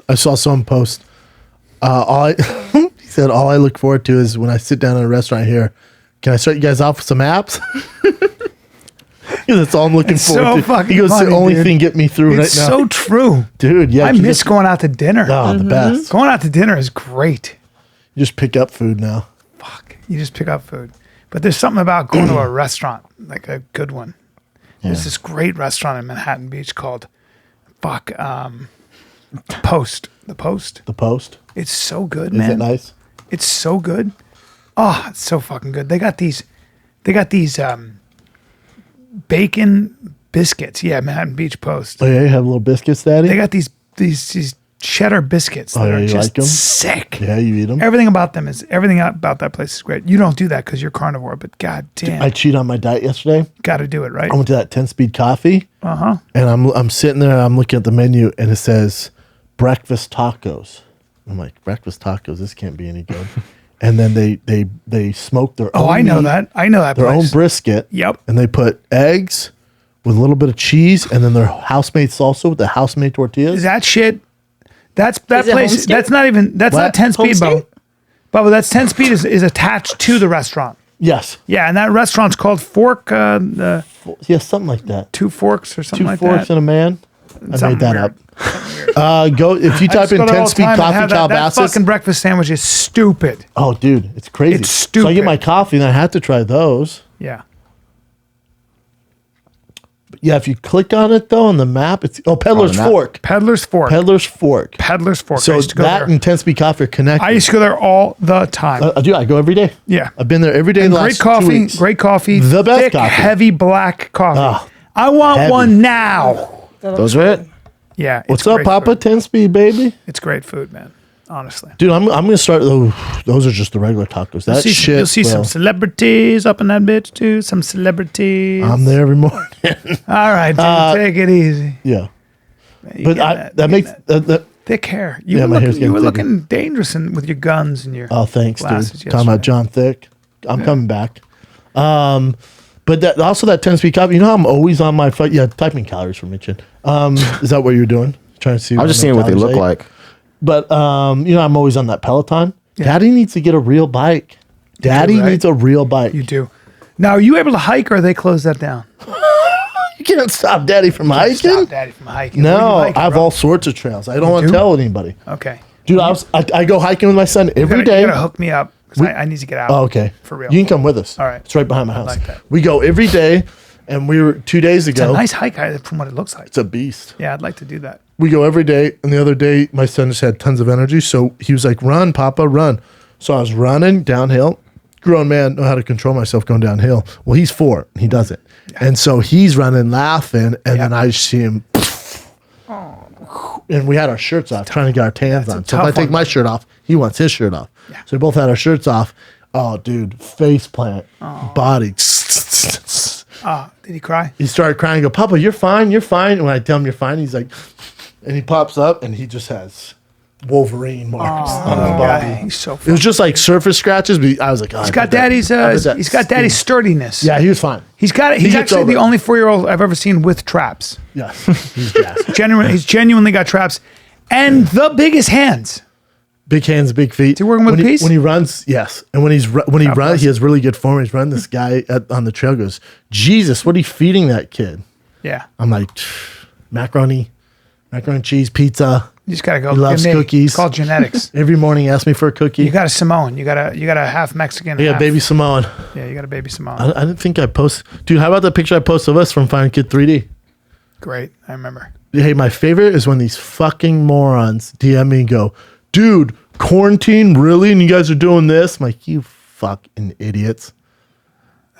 I saw someone post... he said, all I look forward to is when I sit down in a restaurant here, can I start you guys off with some apps? That's all I'm looking It's forward so to. fucking He goes, funny, the only dude. thing get me through It's right now. so true. Dude, yeah. I you miss just- going out to dinner. Oh, the best. Going out to dinner is great. You just pick up food now. Fuck. You just pick up food. But there's something about going to a restaurant, like a good one. There's this great restaurant in Manhattan Beach called Post. The Post. The Post. It's so good, Is man. it nice? It's so good. Oh, it's so fucking good. They got these bacon biscuits. Yeah, Manhattan Beach Post. Oh, yeah, you have little biscuits, Daddy? They got these cheddar biscuits that yeah, are you just like 'em? sick. Yeah, you eat them. Everything about that place is great. You don't do that because you're carnivore, but god damn, I cheated on my diet yesterday. got to do it, right? I went to that 10-speed coffee. Uh-huh. And I'm sitting there, I'm looking at the menu, and it says breakfast tacos. I'm like, breakfast tacos, this can't be any good. And then they smoke their own I know meat, that. I know that their place. own brisket. Yep. And they put eggs with a little bit of cheese, and then their house-made salsa with the house-made tortillas. Is that shit? That Is it place. Homestead? That's not even. That's What? not 10 speed, Homestead? Bubba. That's 10 speed is attached to the restaurant. Yes. Yeah, and that restaurant's called Fork. The Yeah, something like that. Two Forks or something Two like forks that. and a man. I Something made that weird. up. Go if you I type just in go there all 10 the speed time and coffee have that Calabasas. fucking breakfast sandwich is stupid. Oh, dude, it's crazy. It's So I get stupid. my coffee, and I had to try those. Yeah. Yeah, if you click on it though on the map, it's Peddler's map? Fork. Peddler's Fork. Peddler's Fork. Peddler's Fork. I So used to go that there. and 10-speed coffee are connected. I used to go there all the time. Dude, I go every day. Yeah. I've been there every day. And the great last 2 coffee. weeks. Great coffee. The best thick, coffee. heavy black coffee. Ah, I want heavy. one now. Those are it. Yeah. it's What's up, great Papa? food. 10-speed, baby. It's great food, man. Honestly. Dude, I'm gonna start. Those are just the regular tacos. That shit. You'll see bro. some celebrities up in that bitch too. Some celebrities. I'm there every morning. All right, dude, take it easy. Yeah, You but get that makes that. thick hair. You Yeah, were my hair's looking, you were getting thicker. looking dangerous with your guns and your. Oh, thanks, glasses dude. Talking about yesterday. John Thick. I'm coming back. But that also that 10-speed coffee. You know how I'm always on my phone. Yeah, type in calories for Mitchin. Is that what you're doing? Trying to see. I was just how seeing many what they calories look I ate? like. But you know, I'm always on that Peloton. Yeah. Daddy needs to get a real bike. Daddy right? needs a real bike. You do. Now, are you able to hike, or they close that down? You can't stop Daddy from hiking. Stop Daddy from hiking. Where No, do you hike, I have bro? all sorts of trails. I don't want to do? tell anybody. Okay. Dude, I go hiking with my son every day. You gotta hook me up because I need to get out. Oh, okay. For real. You can come with us. All right. It's right behind my house. like that. We go every day, and we were 2 days It's ago. a nice hike from what it looks like. It's a beast. Yeah, I'd like to do that. We go every day, and the other day my son just had tons of energy, so he was like, "Run, Papa, run!" So I was running downhill. Grown man, know how to control myself going downhill. Well, he's 4, and he does it, and so he's running, laughing, and then I see him. And we had our shirts off, trying to get our tans on. So if I tough take one. my shirt off, he wants his shirt off. So we both had our shirts off. Oh, dude, face plant, body. Did he cry? He started crying. I go, Papa, you're fine. You're fine. And when I tell him you're fine, he's like, and he pops up and he just has Wolverine marks on his body. Yeah, he's so It was just like surface scratches, but I was like, oh, He's got daddy's. He's got daddy's sturdiness. Yeah, he was fine. He's got. He He's gets actually over the it. only 4-year-old I've ever seen with traps. Yes, he's jazzed. He's genuinely got traps, and the biggest hands. Big hands, big feet. Is he working with when a piece? When he runs, yes. And when he runs, he has really good form. He's running. This guy on the trail goes, Jesus, what are you feeding that kid? Yeah, I'm like, macaroni and cheese, pizza. you just gotta go. He loves get nitty. cookies. It's called genetics. Every morning, he asks me for a cookie. You got a Samoan. You got a half Mexican. Yeah, half, baby Samoan. Yeah, you got a baby Samoan. I didn't think I post. Dude, how about the picture I posted of us from Finding Kid 3D? Great, I remember. Hey, my favorite is when these fucking morons DM me and go, dude, quarantine, really? And you guys are doing this? I'm like, you fucking idiots.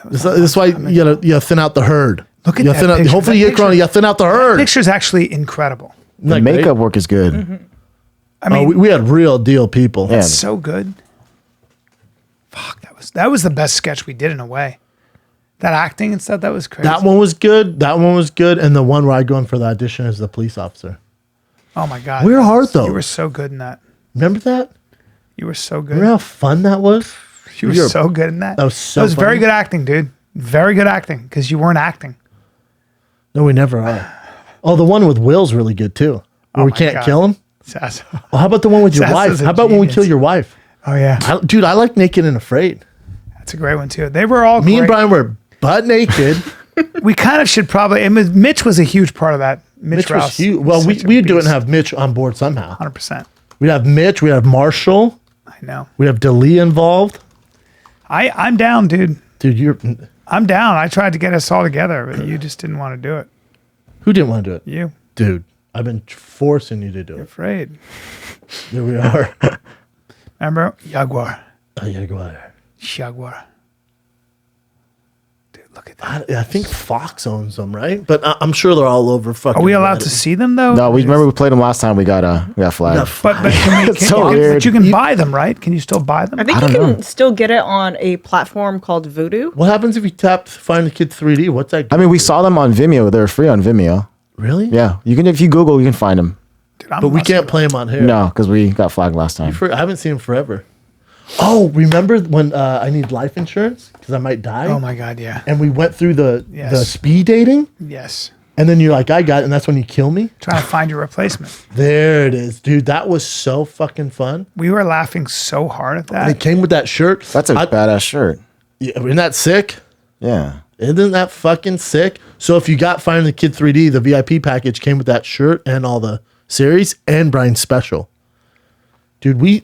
This is why you gotta thin out the herd. Look at You that thin out, picture. hopefully you That get corona, you thin out the herd. Picture's actually incredible. The Isn't that makeup great? work is good. I mean, we had real deal people. Yeah. it's so good. Fuck, that was the best sketch we did in a way. That acting and stuff, that was crazy. That one was good. That one was good. And the one where I go in for the audition as the police officer. Oh my god, We were hard, though. You were so good in that. Remember that? You were so good. Remember how fun that was? You were so good in that. That was so That was very funny. good acting, dude. Very good acting because you weren't acting. No, we never are. Oh, the one with Will's really good too. Where Oh we my can't God. kill him. Sasso. Well, how about the one with your Sasso's wife? a How about when we genius. kill your wife? Oh yeah, Dude, I like Naked and Afraid. that's a great one too. They were all Me great. and Bryan were butt naked. We kind of should probably. Mitch was a huge part of that. Mitch was Rouse huge. Well, such a we'd do it and beast. have Mitch on board somehow. 100%. We'd have Mitch. We'd have Marshall. I know. We'd have DeLee involved. I'm down, dude. Dude, I'm down. I tried to get us all together, but you just didn't want to do it. who didn't want to do it? You Dude, I've been forcing you to do it. afraid? Here we are. Remember Jaguar? Oh, yeah, go ahead. Jaguar. Dude, Look at that. I think Fox owns them, right? But I'm sure they're all over fucking. Are we allowed to Reddit. see them though? No, we remember we played them last time. We got flagged. But can we? It's so but weird. you can buy them, right? Can you still buy them? I think you can still get it on a platform called Voodoo. What happens if you tap Find the Kid 3D? What's that? I mean, we saw them on Vimeo. They're free on Vimeo. Really? Yeah, you can if you Google, you can find them. Dude, But we can't play them on here. No, because we got flagged last time. I haven't seen them forever. Oh, remember when I need life insurance because I might die? Oh my god, yeah. And we went through the Yes. speed dating, Yes. and then you're like, I got it, and that's when you kill me. Trying to find your replacement. There it is, dude. That was so fucking fun. We were laughing so hard at And it that. came with that shirt. That's a badass shirt. Yeah, isn't that sick? Yeah. Isn't that fucking sick? So if you got Find the Kid 3D, the VIP package came with that shirt and all the series and Bryan special. Dude, we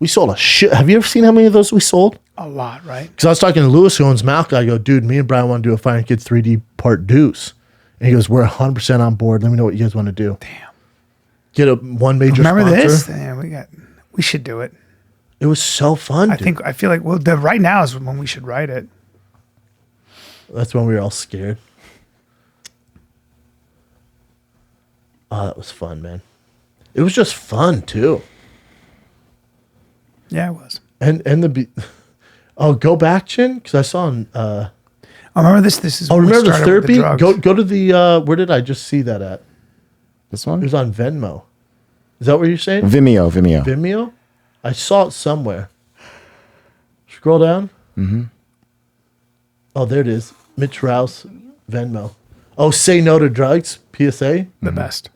sold a shit. Have you ever seen how many of those we sold? A lot, right? Because I was talking to Lewis, who owns Malca. I go, dude, me and Bryan want to do a Find the Kid 3D part deuce. And he goes, we're 100% on board. Let me know what you guys want to do. Damn. Get one major Remember sponsor. this? Yeah, we should do it. It was so fun, dude. I feel like right now is when we should write it. That's when we were all scared. Oh, that was fun, man. It was just fun, too. Yeah, it was. And oh, go back, Chin, because I saw on. I remember this. This is. Oh, when we remember the started with therapy? drugs. Go to the. Where did I just see that at? This It one? was on Venmo. Is that what you're saying? Vimeo. Vimeo? I saw it somewhere. Scroll down. Mm-hmm. Oh, there it is. Mitch Rouse, Venmo. Oh, say no to drugs, PSA. The best.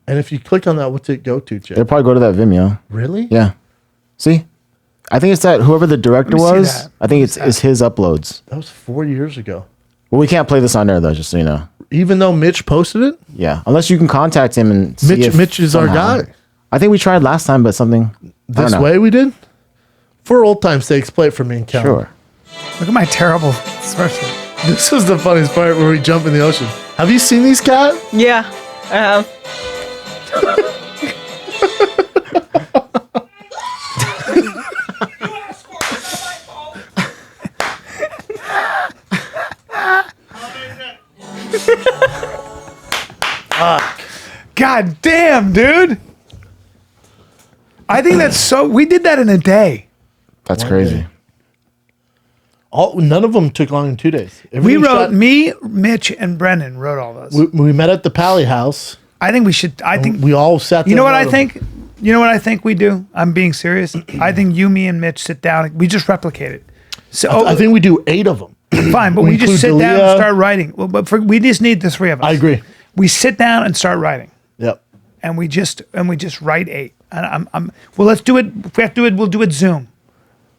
And if you click on that, what's it go to, Chip? They'll probably go to that Vimeo. Really? Yeah. See? I think it's that whoever the director Let me see was, that. I think it's his uploads. That was 4 years ago. Well, we can't play this on there though, just so you know. Even though Mitch posted it? Yeah. Unless you can contact him and see if Mitch is our somehow- guy. I think we tried last time, but something I don't This know. way we did? For old time's sakes, play it for me and Cal. Sure. Look at my terrible sweatshirt. This was the funniest part where we jump in the ocean. Have you seen these, Cat? Yeah, I have. God damn, dude. I think that's so. We did that in a day. That's One crazy. day. None of them took long in 2 days. We Everything wrote. shot- Me, Mitch, and Brennan wrote all those. We met at the Pally house. I think we should. I think We all sat there. You know what and I wrote 'em. think? You know what I think we do? I'm being serious. I think you, me, and Mitch sit down. We just replicate it. So I think we do 8 of them. fine, but we we just include sit down and Dalia. start writing. Well, but we just need the three of us. I agree. We sit down and start writing, Yep. and we just write 8. And well. Let's do it. If we have to do it, we'll do it Zoom.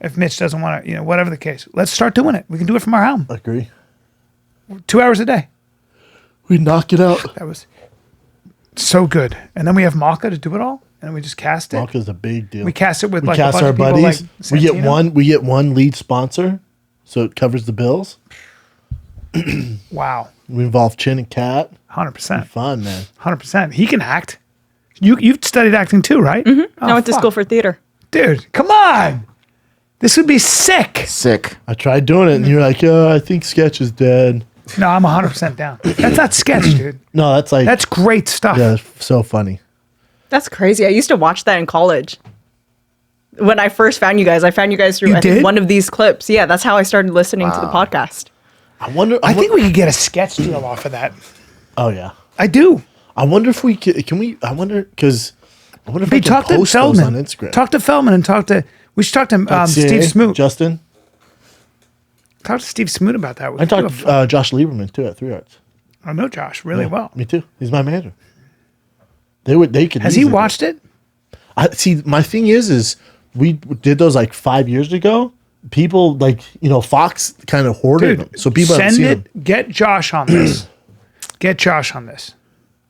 If Mitch doesn't want to, whatever the case, let's start doing it. We can do it from our home. Agree. 2 hours a day. We knock it out. That was so good. And then we have Maka to do it all, and we just cast it. Malka's a big deal. We cast it with We like a cast bunch our of people buddies. like we get Santino. We get one lead sponsor, so it covers the bills. Wow, We involve Chin and Cat. 100%. Fun, man. 100%. He can act. You've studied acting too, right? Mm-hmm. I went to school for theater. Dude, come on. This would be sick. Sick. I tried doing it, and you're like, I think sketch is dead. No, I'm 100% down. That's not sketch, dude. No, that's like That's great stuff. yeah, it's so funny. That's crazy. I used to watch that in college. When I first found you guys, I found you guys through You I think, did? one of these clips. Yeah, that's how I started listening to the podcast. I wonder. I think we could get a sketch deal off of that. Oh yeah. I do. I wonder if we can we. I wonder because I wonder if Hey, we can talk to post those on Feldman. Instagram. Talk to Feldman and we should talk to CA, Steve Smoot. Justin. Talk to Steve Smoot about that. I talked to Josh Lieberman too at 3 Arts. I know Josh really well. Me too. He's my manager. They could. Has he easily- watched it? I see. My thing is we did those like 5 years ago. People like Fox kind of hoarded them, so people haven't send seen it. them. Get Josh on this. Get Josh on this.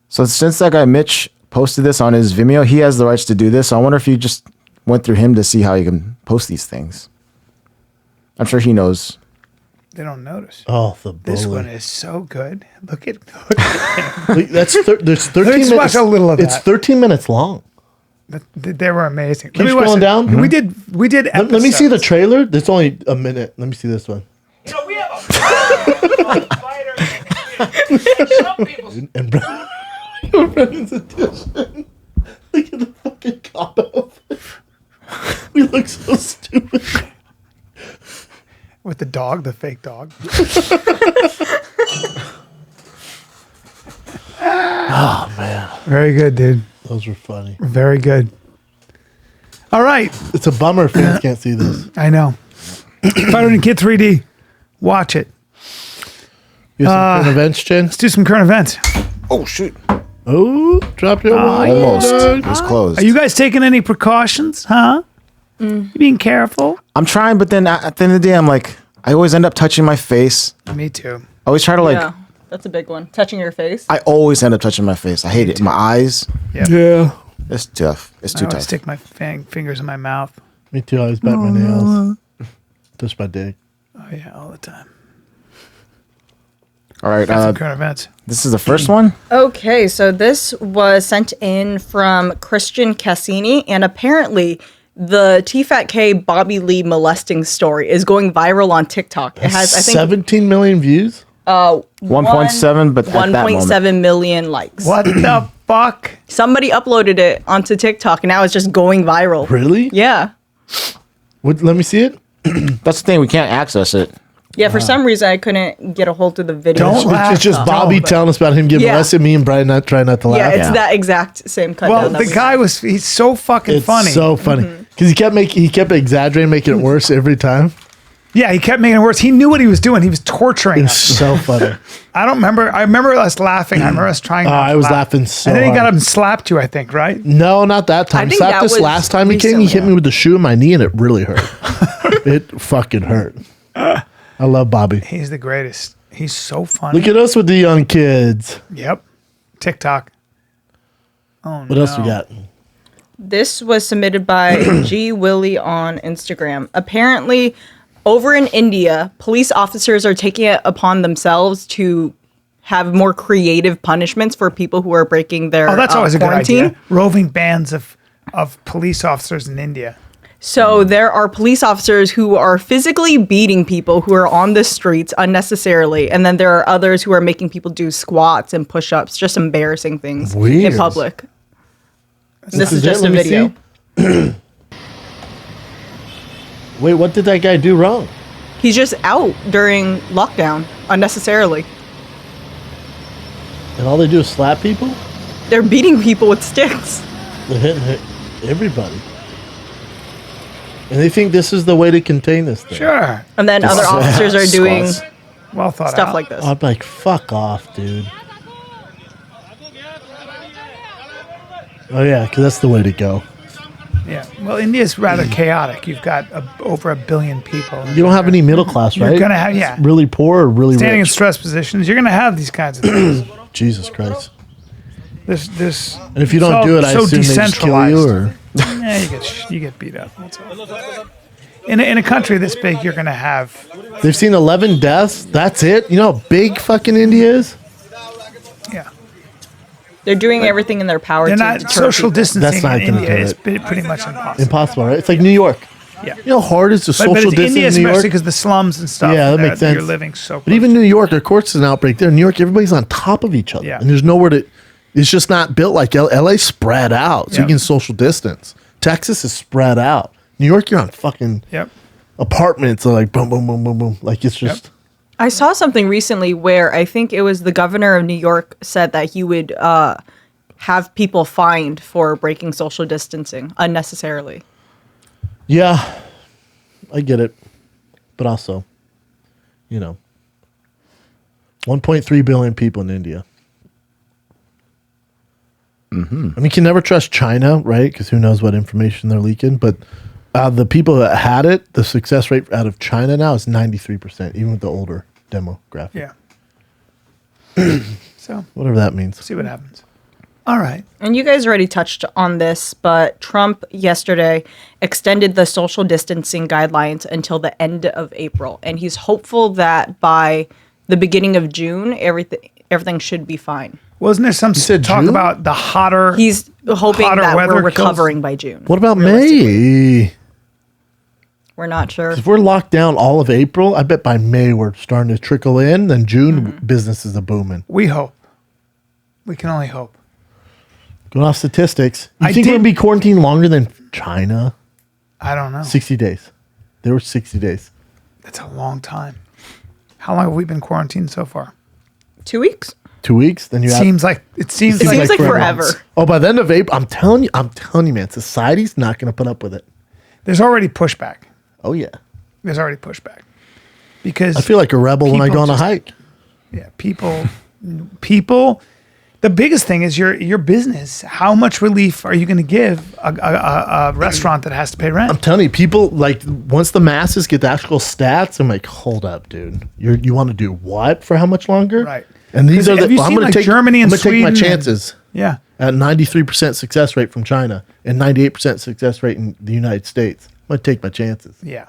So since that guy Mitch posted this on his Vimeo, he has the rights to do this. So I wonder if you just went through him to see how you can post these things. I'm sure he knows. They don't notice. Oh, This bully. one is so good. Look at Like, there's 13 Let's minutes. watch a little of It's that. 13 minutes long. they were amazing. Keep watch scrolling it. down. We did. Let me see the episodes. trailer. There's only a minute. Let me see this one. You know, we have a And Brennan's edition. Look at the fucking cop outfit. We look so stupid. With the dog, the fake dog. Oh man, Very good, dude. those were funny. Very good. All right. It's a bummer if fans can't see this. I know. Fighter and Kid 3D. Watch it. You have some current events, Jen? Let's do some current events. Oh shoot! Oh, drop your Almost. It was closed. Are you guys taking any precautions? Huh? You being careful? I'm trying, but then at the end of the day, I'm like, I always end up touching my face. Me too. I always try to Yeah, that's a big one. Touching your face. I always end up touching my face. I hate it. My eyes. Yeah. It's tough. It's I too always tough. stick my fingers in my mouth. Me too. I always bite my nails. Touch my dick. Oh, yeah, all the time. All right. Got some current events. This is the first one. Okay, so this was sent in from Christian Cassini, and apparently the TFATK Bobby Lee molesting story is going viral on TikTok. It has, I think, 17 million views. 1.7, but at that moment. 1.7 million likes. What the fuck? Somebody uploaded it onto TikTok, and now it's just going viral. Really? Yeah. What, let me see it. That's the thing. We can't access it. Yeah, for some reason I couldn't get a hold of the video. Don't laugh. It's just Bobby telling us about him getting Yeah. molested. Me and Brian not trying not to laugh. Yeah, it's Yeah. that exact same cut. Well, down that the we guy had. he's so fucking It's funny. so funny because he kept exaggerating, making it worse every time. Yeah, he kept making it worse. He knew what he was doing. He was torturing It's us. so funny. I don't remember. I remember us laughing. I remember us trying not to I was laugh. laughing so And then he got hard. up and slapped you, I think, right? No, not that time. I think Slapped that this was last time he came. He hit recently. me with the shoe in my knee, and it really hurt. It fucking hurt. I love Bobby. He's the greatest. He's so funny. Look at us with the young kids. Yep. TikTok. Oh, What else we got? This was submitted by G Willie on Instagram. Apparently, over in India, police officers are taking it upon themselves to have more creative punishments for people who are breaking their Oh, that's always a good quarantine. idea. Roving bands of police officers in India. So there are police officers who are physically beating people who are on the streets unnecessarily, and then there are others who are making people do squats and push-ups, just embarrassing things Weird. in public. This is it? just a Let me video. see. Wait, what did that guy do wrong? He's just out during lockdown unnecessarily. And all they do is slap people? They're beating people with sticks. They're hitting everybody. And they think this is the way to contain this thing. Sure. And then other officers are doing Squats. Well thought stuff out. like this. I'd be like, fuck off, dude. Oh, yeah, because that's the way to go. Yeah. Well, India's rather chaotic. You've got over 1 billion people. You don't have any middle class, You're right? gonna have- yeah. It's really poor or really Standing in rich? stress positions. You're going to have these kinds of things. Jesus Christ. This. And if you don't so- do it, I so assume they just kill you, or... Yeah, you get beat up. That's all. In a country this big, you're going to have. They've seen 11 deaths. That's it? You know how big fucking India is? Yeah. They're doing everything in their power They're to not deter social people. distancing That's not in gonna India. do It's it. pretty much impossible. Impossible, right? It's like New York. Yeah. You know how hard it is to But social it's distance India in New especially York? because the slums and stuff. Yeah, that makes sense. You're living so close. But even New York, of course, there's an outbreak there. New York, everybody's on top of each other. Yeah. And there's nowhere to... It's just not built like LA spread out. So Yeah. you can social distance. Texas is spread out. New York, you're on fucking Yep. apartments. So like boom, boom, boom, boom, boom. Like it's just... I saw something recently where I think it was the governor of New York said that he would have people fined for breaking social distancing unnecessarily. Yeah, I get it. But also, 1.3 billion people in India. Mm-hmm. I mean, you can never trust China, right? Because who knows what information they're leaking. But the people that had it, the success rate out of China now is 93%, even with the older demographic. Yeah. So Whatever that means. see what happens. All right. And you guys already touched on this, but Trump yesterday extended the social distancing guidelines until the end of April. And he's hopeful that by the beginning of June, everything should be fine. Wasn't there some said talk June? about the hotter? He's hoping Hotter that weather we're kills- recovering by June. What about realistically. May? We're not sure. If we're locked down all of April, I bet by May we're starting to trickle in. Then June, businesses are booming. We hope. We can only hope. Going off statistics, you I think we're did- going to be quarantined longer than China? I don't know. 60 days. There were 60 days. That's a long time. How long have we been quarantined so far? 2 weeks? 2 weeks? Then you Seems like it seems seems like like forever. Oh, by the end of April, I'm telling you, man, society's not going to put up with it. there's already pushback. Oh, yeah. There's already pushback because I feel like a rebel when I people go on a just- hike. Yeah, people. The biggest thing is your business. How much relief are you going to give a restaurant that has to pay rent? I'm telling you, people, like, once the masses get the actual stats, I'm like, hold up, dude. You want to do what for how much longer? Right. And these 'Cause are the, have you I'm seen, going like, to take Germany and I'm gonna take my Sweden and- chances Yeah, at 93% success rate from China and 98% success rate in the United States. I'm going to take my chances. yeah.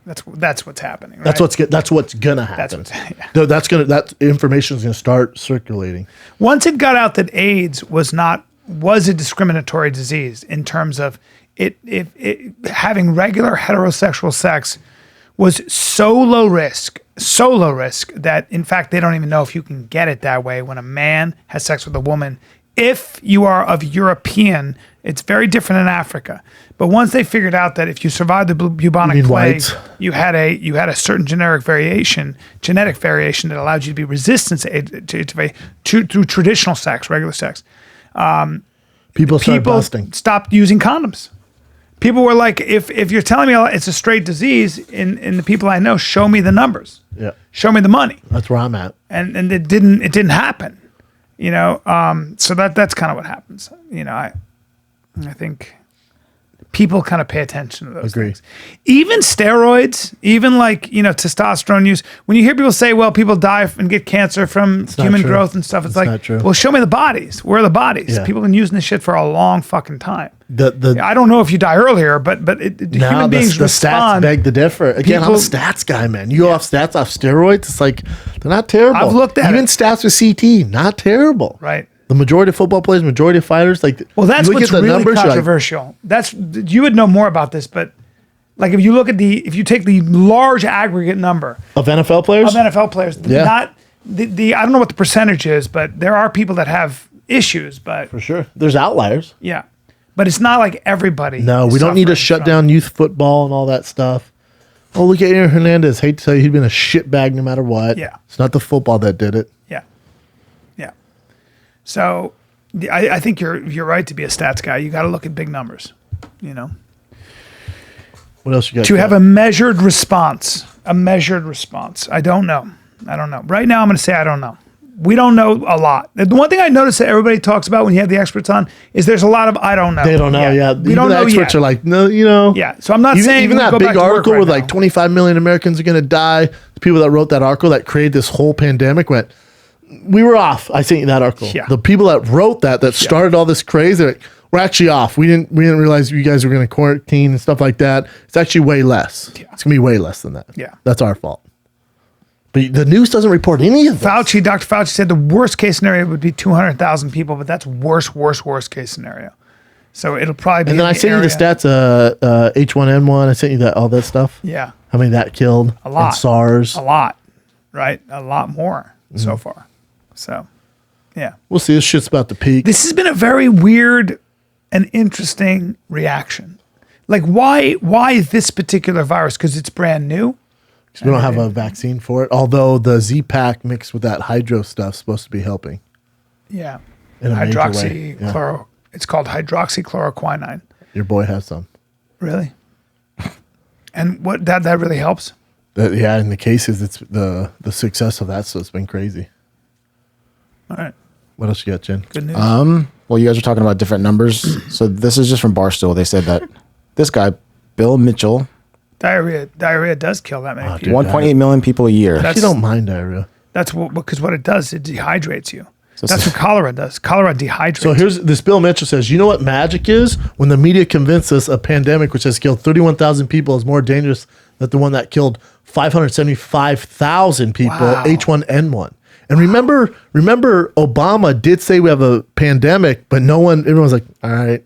That's what's happening. That's right? That's what's gonna happen. what's- yeah. That information is gonna start circulating. Once it got out that AIDS was a discriminatory disease in terms of it having regular heterosexual sex was so low risk that in fact they don't even know if you can get it that way when a man has sex with a woman. If you are of European, it's very different in Africa. But once they figured out that if you survived the bubonic mean plague, whites? you had a certain genetic variation that allowed you to be resistant to HIV through traditional sex, regular sex. People start People busting. stopped using condoms. People were like, if you're telling me it's a straight disease, in the people I know, show me the numbers, Yeah, show me the money, that's where I'm at. and it didn't happen, So that's kind of what happens, I think people kind of pay attention to those Agree. things. Even steroids, even testosterone use. When you hear people say, "Well, people die and get cancer from not human true. growth and stuff," it's It's like, not true. well, show me the bodies. Where are the bodies? Yeah. People have been using this shit for a long fucking time. The I don't know if you die earlier, but now human beings the stats respond. beg to differ. Again, I'm a People- stats guy, man. You go off stats off steroids, it's like they're not terrible. I've looked at even it. stats with CT, not terrible. Right. The majority of football players, majority of fighters, like Well, that's you look what's at the really numbers, you're like, controversial. You would know more about this, but like if you take the large aggregate number of NFL players. of NFL players, Yeah. not the I don't know what the percentage is, but there are people that have issues, but For sure, there's outliers. yeah, but it's not like everybody. No, is we don't need to suffering shut from- down youth football and all that stuff. Oh, look at Aaron Hernandez. Hate to tell you, he'd been a shitbag no matter what. Yeah. It's not the football that did it. Yeah, yeah. So I think you're right to be a stats guy. You got to look at big numbers, What else you got? to have a measured response. A measured response. I don't know. Right now, I'm going to say I don't know. We don't know a lot. The one thing I noticed that everybody talks about when you have the experts on is there's a lot of I don't know. They don't know. Yeah. We Even don't the know experts yet. are like, no, you know. Yeah. So I'm not saying even we that go back big to work article right with now. like 25 million Americans are going to die. The people that wrote that article that created this whole pandemic went, we were off. I sent you that article. Yeah. The people that wrote that started all this crazy, like, we're actually off. We didn't realize you guys were going to quarantine and stuff like that. It's actually way less. Yeah. It's going to be way less than that. Yeah. That's our fault. But the news doesn't report any of that. Dr. Fauci said the worst case scenario would be 200,000 people, but that's worst case scenario. So it'll probably be. And then in I sent you the area- stats, H1N1. I sent you all that stuff. Yeah. How many that killed? A lot. And SARS. A lot. Right. A lot more Mm-hmm. so far. So, yeah. We'll see. This shit's about to peak. This has been a very weird and interesting reaction. Like, why this particular virus? Because it's brand new. We don't have a vaccine for it, although the Z-Pack mixed with that hydro stuff is supposed to be helping. Yeah. In a major way. Yeah. It's called hydroxychloroquine. Your boy has some. Really? And what that really helps? Yeah, in the cases, it's the success of that, so it's been crazy. All right. What else you got, Jen? Good news. Well, you guys are talking about different numbers. So this is just from Barstool. They said that this guy, Bill Mitchell, Diarrhea does kill that many people. 1.8 million people a year. I actually don't mind diarrhea. That's because what it does, it dehydrates you. That's what cholera does. Cholera dehydrates. So here's this. Bill Mitchell says, you know what magic is? When the media convinced us a pandemic which has killed 31,000 people is more dangerous than the one that killed 575,000 people, Wow. H1N1. And remember Obama did say we have a pandemic, but everyone was like, all right.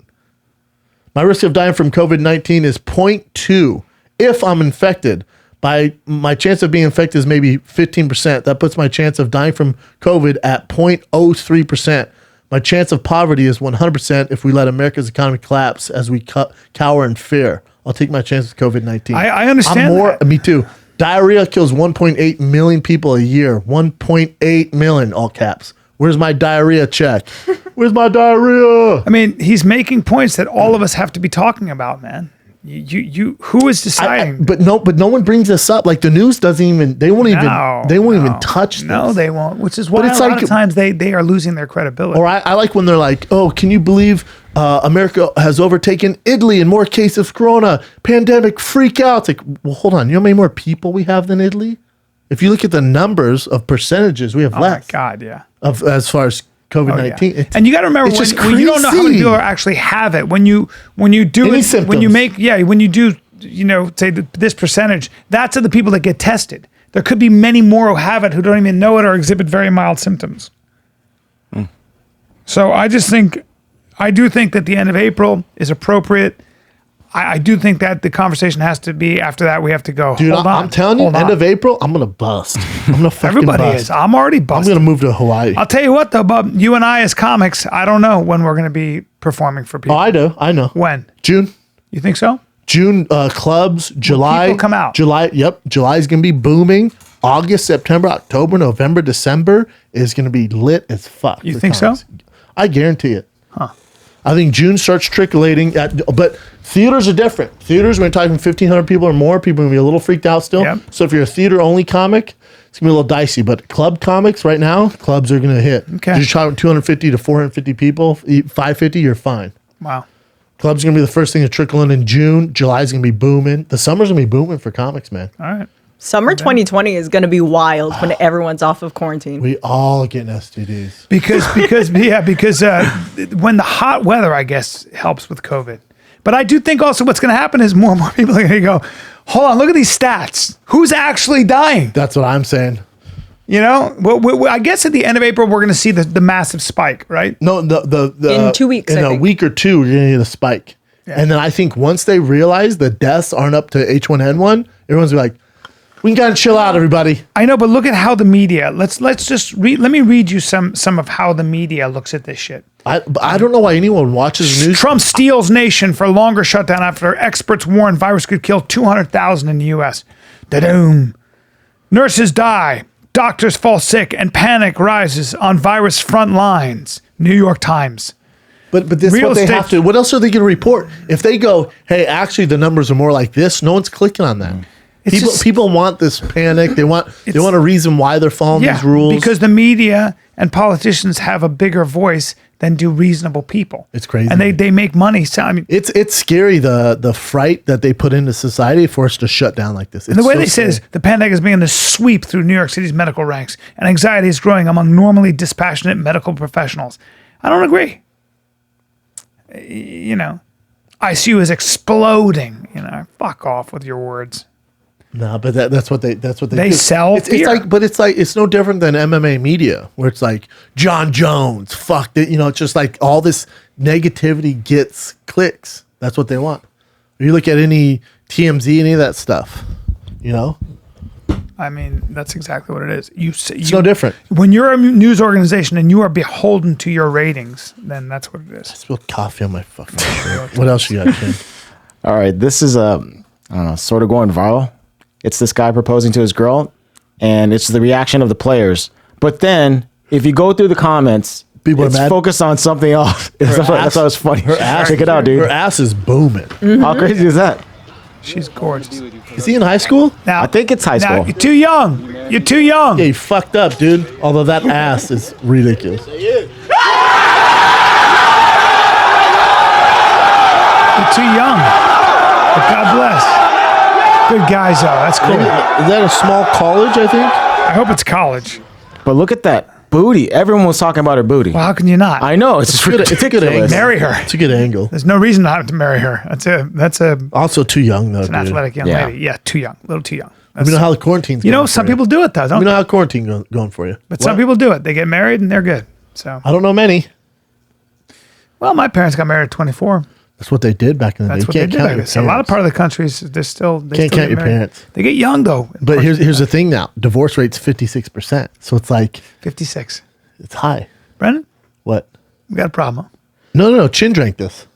My risk of dying from COVID-19 is 0.2. if I'm infected, by my chance of being infected is maybe 15%. That puts my chance of dying from COVID at 0.03%. My chance of poverty is 100% if we let America's economy collapse as we cower in fear. I'll take my chances with COVID-19. I understand that. Me too. Diarrhea kills 1.8 million people a year. 1.8 million, all caps. Where's my diarrhea check? Where's my diarrhea? I mean, he's making points that all of us have to be talking about, man. You who is deciding? But no one brings this up. Like the news doesn't even. They won't even touch this. No, they won't. Which is why But it's a lot like- of times they are losing their credibility. Or I like when they're like, oh, can you believe America has overtaken Italy in more cases of corona? Pandemic, freak out. It's like, well, hold on. You know how many more people we have than Italy? If you look at the numbers of percentages, we have Oh less. my God, yeah. Of as far as COVID-19. Oh, yeah. And you got to remember it's when you don't know how many crazy. people actually have it. When you do Any it, when you symptoms. make when you do say this percentage, that's of the people that get tested. There could be many more who have it who don't even know it or exhibit very mild symptoms. So I do think that the end of April is appropriate. I do think that the conversation has to be after that. We have to go. Dude, hold on, I'm telling you, hold end on. of April, I'm gonna bust. I'm gonna fucking Everybody bust. is. I'm already I'm busted. gonna move to Hawaii. I'll tell you what though, Bub, you and I as comics, I don't know when we're going to be performing for people. Oh, I do. I know. When? June. You think so? June clubs. July. people come out. July. Yep. July is gonna be booming. August, September, October, November, December is gonna be lit as fuck. You for think so? comics. I guarantee it. I think June starts trickling, but theaters are different. Theaters, when you're talking 1,500 people or more, people are going to be a little freaked out still. Yep. So if you're a theater-only comic, it's going to be a little dicey. But club comics right now, clubs are going to hit. Okay. If you're talking 250 to 450 people, 550, you're fine. Wow. Clubs are going to be the first thing to trickle in June. July is going to be booming. The summer's going to be booming for comics, man. All right. Summer 2020 is going to be wild when everyone's off of quarantine. We all getting STDs. Because when the hot weather, I guess, helps with COVID. But I do think also what's going to happen is more and more people are going to go, hold on, look at these stats. Who's actually dying? That's what I'm saying. You know, I guess at the end of April, we're going to see the massive spike, right? No, the In 2 weeks, In I a think. week or two, you're gonna get a spike. Yeah. And then I think once they realize the deaths aren't up to H1N1, everyone's gonna be like, we can kind of chill out, everybody. I know, but look at how the media. Let's just read. Let me read you some of how the media looks at this shit. I don't know why anyone watches news. Trump steals nation for longer shutdown after experts warn virus could kill 200,000 in the U.S. Da-doom. Nurses die, doctors fall sick, and panic rises on virus front lines. New York Times. But this is Real what they estate- have to. What else are they going to report? If they go, hey, actually the numbers are more like this, no one's clicking on that. People want this panic. They want a reason why they're following these rules. because the media and politicians have a bigger voice than do reasonable people. It's crazy. And they make money. So, I mean, it's scary the fright that they put into society for us to shut down like this. and the way they say is the pandemic is beginning to sweep through New York City's medical ranks, and anxiety is growing among normally dispassionate medical professionals. I don't agree. You know, ICU is exploding. You know, fuck off with your words. No, but that's what they They do. sell It's fear. like it's no different than MMA media where it's like John Jones, fuck it, it's just like all this negativity gets clicks. That's what they want. You look at any TMZ, any of that stuff, I mean, that's exactly what it is. It's no different. When you're a news organization and you are beholden to your ratings, then that's what it is. Spill coffee on my fucking shirt. What else you got, Ken? All right, this is I don't know, sort of going viral. It's this guy proposing to his girl, and it's the reaction of the players. But then, if you go through the comments, People are it's mad. focused on something else. That's why it's funny. Check it out, dude. Her ass is booming. How crazy is that? She's gorgeous. Is he in high school? Now, I think it's high now, school. you're too young. You're too young. Yeah, you fucked up, dude. Although that ass is ridiculous. You're too young. But God bless. Good guys, though. That's cool. Is that a small college, I think? I hope it's college. But look at that booty. Everyone was talking about her booty. Well, how can you not? I know. It's It's a good angle. ridiculous. Marry her. It's a good angle. There's no reason not to marry her. That's an Also too young, though, dude. athletic young Yeah. lady. Yeah, too young. A little too young. Let me know how the quarantine's You going know, some for you. people do it though, Let don't me they? know how quarantine going for you. But some people do it. They get married and they're good. So, I don't know many. well, my parents got married at 24. That's what they did back in the day. That's what they did. I guess. A lot of part of the countries, they're still they Can't still count get your married. parents. They get young though. But here's the thing now. Divorce rate's 56%. So it's like 56. it's high. Brennan, What? we got a problem. Huh? No. Chin drank this.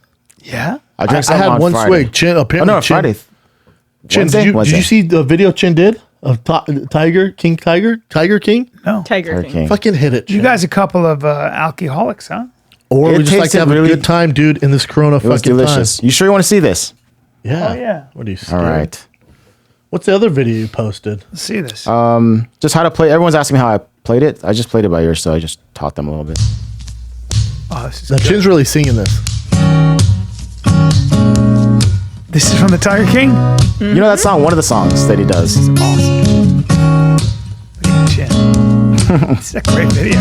Yeah. I drank I some had on one Friday. swig. Chin apparently. Oh no, Chin, Friday. Chin, Wednesday? did Wednesday. you see the video Chin did of Tiger King? No. Tiger King. King. Fucking hit it. You Chin. guys a couple of alcoholics, huh? Or It we just like to tasted have really- a good time, dude, in this Corona It was fucking delicious. time. You sure you want to see this? Yeah. Oh, yeah. What are you All scared? right. What's the other video you posted? Let's see this. Just how to play. Everyone's asking me how I played it. I just played it by ear, so I just taught them a little bit. Oh, this is Now good. Chin's really singing this. This is from the Tiger King. You know that song? One of the songs that he does. Awesome. Look at Chin. This is a great video.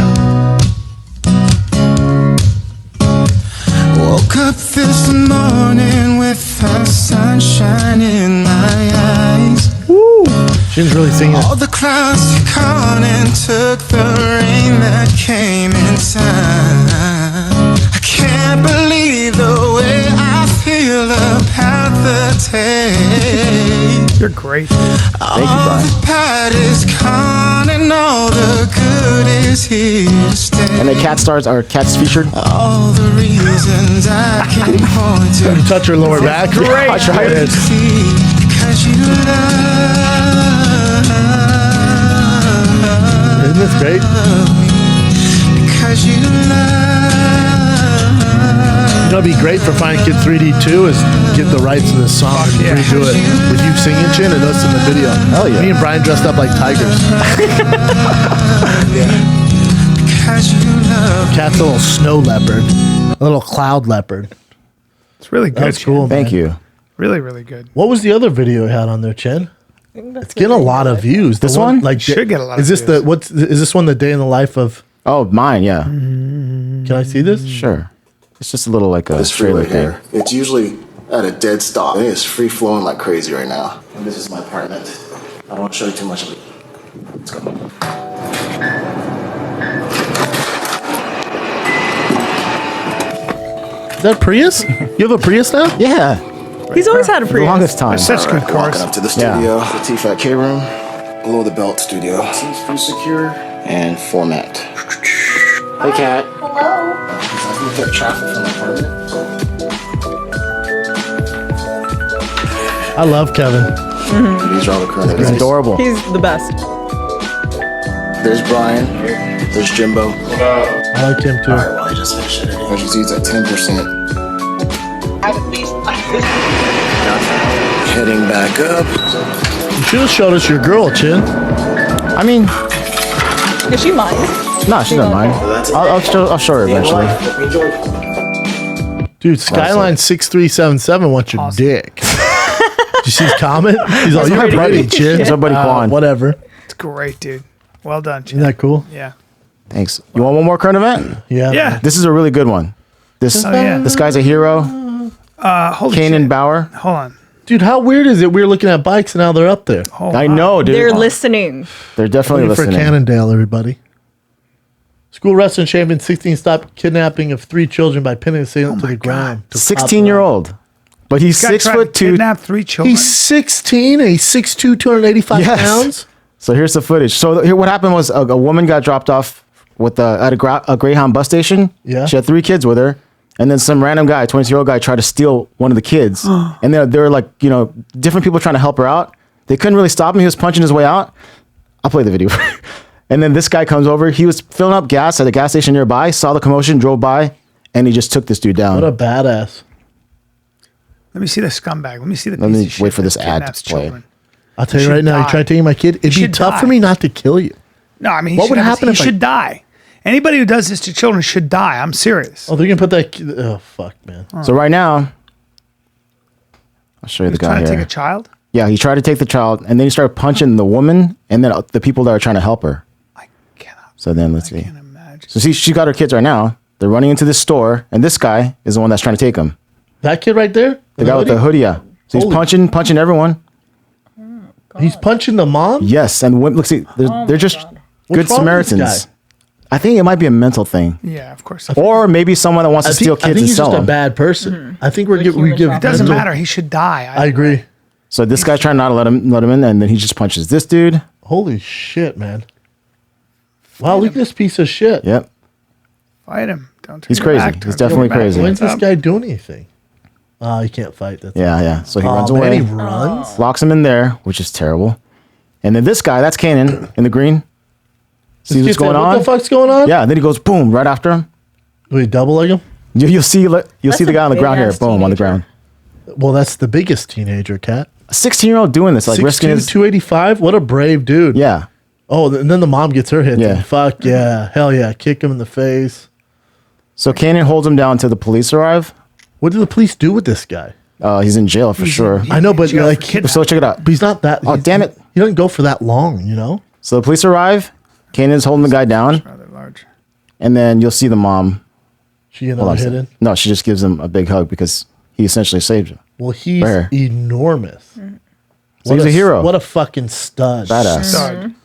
Woke up this morning with the sunshine in my eyes. Chin's really singing it. All the clouds took on and took the rain that came in time. I can't believe the way I feel about the taste. You're great. Thank you, Bryan. The bad is gone and all the good is here to stay. And the cat stars are cats featured. All the reasons I can point to. You touch her lower back. Great. I tried it. Because you love Isn't this great? because you love You know, it'd be great for Fine Kid 3D too is get the rights to this song and yeah. redo it with you singing Chin and us in the video. Hell yeah. Me and Bryan dressed up like tigers. because you love Cat's a little snow leopard, a little cloud leopard. It's really good. That's Chin. cool. Thank man. you. Really, really good. What was the other video you had on there, Chin? It's Getting a lot of views. The This one? like Should get a lot Is of this views. is this one the day in the life of? Oh, mine, yeah. Can I see this? Sure. It's just a little like a This trailer freeway thing. here, it's usually at a dead stop. It is free flowing like crazy right now. And this is my apartment. I don't want to show you too much of it. Let's go. Is that Prius? You have a Prius now? Yeah. He's always had a For the Prius. longest time. Such good cars. Walking up to the Yeah. studio, the TFATK room, below the belt studio. Seems pretty secure and format. Hey, Kat. Hello. I looked at traffic from my apartment. I love Kevin. These are all the current It's events. adorable. He's the best. There's Bryan. There's Jimbo. I like him too. Well, I just finished editing. Efficiency's at 10%. Heading back up. You should have showed us your girl, Chin. I mean, Is she mine? no, she's not mine. I'll show her eventually. Dude, Skyline 6377 wants your dick. Did you see his comment? He's like, you're ready, Chin. It's our buddy Quan. Whatever. It's great, dude. Well done, Chin. Isn't that cool? Yeah. Thanks. You want one more current event? Yeah. Yeah. This is a really good one. This Oh, yeah. this guy's a hero. Holy Kanan shit. Bauer. Hold on. Dude, how weird is it? We were looking at bikes and now they're up there. Hold I on. know, dude. They're listening. They're definitely Looking for listening. Cannondale, everybody. School wrestling champion 16 stopped kidnapping of 3 children by pinning a assailant to the ground. To 16-year-old. But he's This guy tried to 6'2". kidnap 3 children. He's 16 and he's 6'2", 285 Yes. pounds. So here's the footage. So here, what happened was a woman got dropped off with at a Greyhound bus station. Yeah. She had 3 kids with her, and then some random guy, 22-year-old guy, tried to steal one of the kids. And they were like, different people trying to help her out. They couldn't really stop him. He was punching his way out. I'll play the video. And then this guy comes over. He was filling up gas at a gas station nearby. Saw the commotion, drove by, and he just took this dude down. What a badass. Let me see the scumbag. Let me see the Let piece me of shit wait for that this ad kidnaps to play. children. I'll tell you should right now, you die. try taking my kid, it'd be should tough for die. me not to kill you. No, I mean, What would happen he if I- should die. Anybody who does this to children should die. I'm serious. Oh, they're going to put that... Oh, fuck, man. So right now, I'll show you He's the guy trying to here. take a child? Yeah, he tried to take the child, and then he started punching the woman, and then the people that are trying to help her. I cannot. So then let's I see. can't imagine. So see, she got her kids right now. They're running into this store, and this guy is the one that's trying to take them. That kid right there? The guy with the hoodie, yeah. So he's Holy- punching everyone. He's punching the mom? Yes, and look, see, they're just What's good wrong with this Samaritans. I think it might be a mental thing. Yeah, of course. Or maybe someone that wants to steal I kids think and he's sell just a them. bad person. I think we human give. It doesn't mental- matter. He should die. I agree. So this guy's trying not to let him in, and then he just punches this dude. Holy shit, man! Wow, look at this piece of shit. Yep. Fight him. Don't turn He's your crazy. back to He's him. definitely Go back. crazy. When's this guy doing anything? Oh, he can't fight. That's Yeah. So he runs man, away. he runs. Locks him in there, which is terrible. And then this guy, that's Kanan in the green. See what's going on? What the fuck's going on? Yeah, and then he goes boom right after him. Do we double leg him? You'll see the a guy on the ground here. big-ass Boom on the teenager. ground. Well, that's the biggest teenager, Cat. A 16-year-old doing this, like 6'2", risking his. 285. What a brave dude. Yeah. Oh, and then the mom gets her hit. Yeah. Fuck yeah. Hell yeah. Kick him in the face. So Kanan holds him down until the police arrive. What do the police do with this guy? He's in jail for sure. I know, but jail like, for kidnapping. So check it out. but he's not that. Oh, damn it. He doesn't go for that long, you know? So the police arrive. Kanan's holding the guy down, Rather large. and then you'll see the mom. She Hold on another a second. hidden. No, she just gives him a big hug because he essentially saved him. Well, he's Where? enormous. So he's a hero. What a fucking stud. Badass. Stud.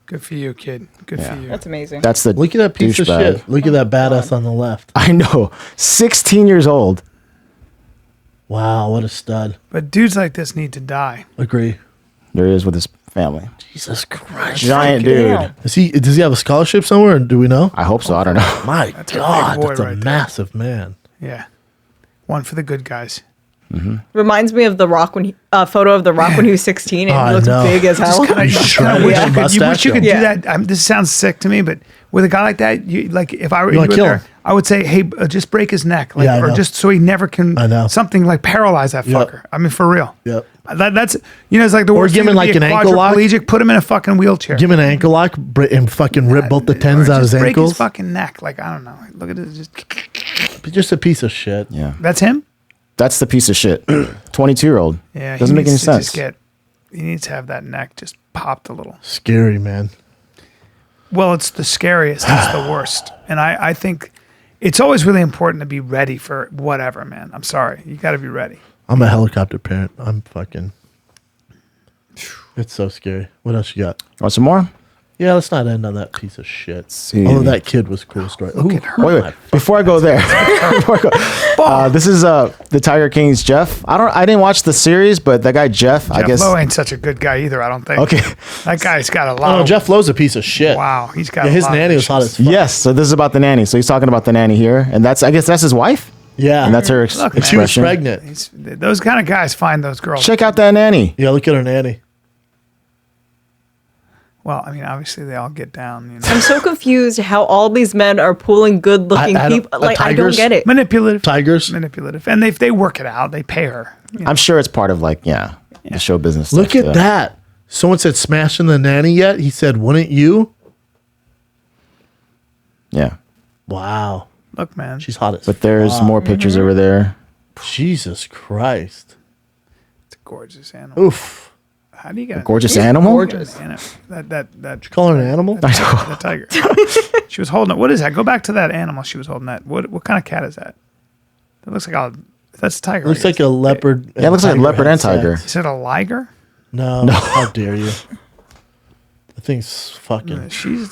Good for you, kid. Good Yeah. for you. That's amazing. That's the Look at that piece of douchebag. shit. Look at that badass on the left. I know. 16 years old. Wow, what a stud. But dudes like this need to die. Agree. There he is with his family. Jesus Christ. Giant dude. Does he have a scholarship somewhere? Do we know? I hope so. I don't know. My That's a big God, boy that's a right there. massive man. Yeah. One for the good guys. Reminds me of the Rock when photo of the Rock when he was 16 and I he looks know. big as hell. Kinda- He's you kinda shredded. wish Yeah. you could- you wish you could Yeah. do that. This sounds sick to me, but with a guy like that, you like if I were You you wanna were kill there, him. I would say, hey, just break his neck, like, Yeah, I or know. just so he never can. I know. Something like paralyze that Yep. fucker. I mean, for real. Yep. That's it's like the Or worst. give thing him to like be a an ankle lock. quadriplegic, put him in a fucking wheelchair. Give him an ankle lock and fucking rip both the Or tendons out of just his break ankles. his fucking neck. Like I don't know. Look at it. Just a piece of shit. Yeah. That's him. That's the piece of shit. 22-year-old. Yeah. Doesn't he make any needs to sense. just he needs to have that neck just popped a little. Scary, man. Well, it's the scariest. It's the worst. And I think it's always really important to be ready for whatever, man. I'm sorry. You got to be ready. I'm a helicopter parent. I'm fucking. It's so scary. What else you got? Want some more? Yeah, let's not end on that piece of shit. see. Although that kid was cool story. Ooh, at her. Wait. Before I go there, this is the Tiger King's Jeff. I didn't watch the series, but that guy Jeff, I Jeff guess. Lowe ain't such a good guy either, I don't think. Okay. That guy's got a lot Oh, of... Jeff Lowe's a piece of shit. Wow, he's got Yeah, a his lot of nanny was hot issues. as fuck. Yes. So this is about the nanny. So he's talking about the nanny here, and I guess that's his wife, Yeah. and that's her Look, man. She was expression. pregnant. Those kind of guys find those girls. Check out that nanny. Yeah, look at her nanny. Well, I mean, obviously they all get down. You know. I'm so confused how all these men are pulling good-looking I don't- people. Like I don't tigers? get it. Manipulative. Tigers. Manipulative. And they work it out. They pay her. You know. I'm sure it's part of the show business. Look stuff, at too. that. Someone said smashing the nanny yet? He said, wouldn't you? Yeah. Wow. Look, man. She's hot as But there's fuck. more pictures over there. Jesus Christ. It's a gorgeous animal. Oof. How do you get Gorgeous animal. Gorgeous. That Call her an animal? the tiger. She was holding it. What is that? Go back to that animal she was holding. That what kind of cat is that? That looks like that's a tiger. Looks right? like a leopard. Yeah, it looks like a tiger leopard had and tiger. sex. Is it a liger? No. How dare you? The thing's fucking. She's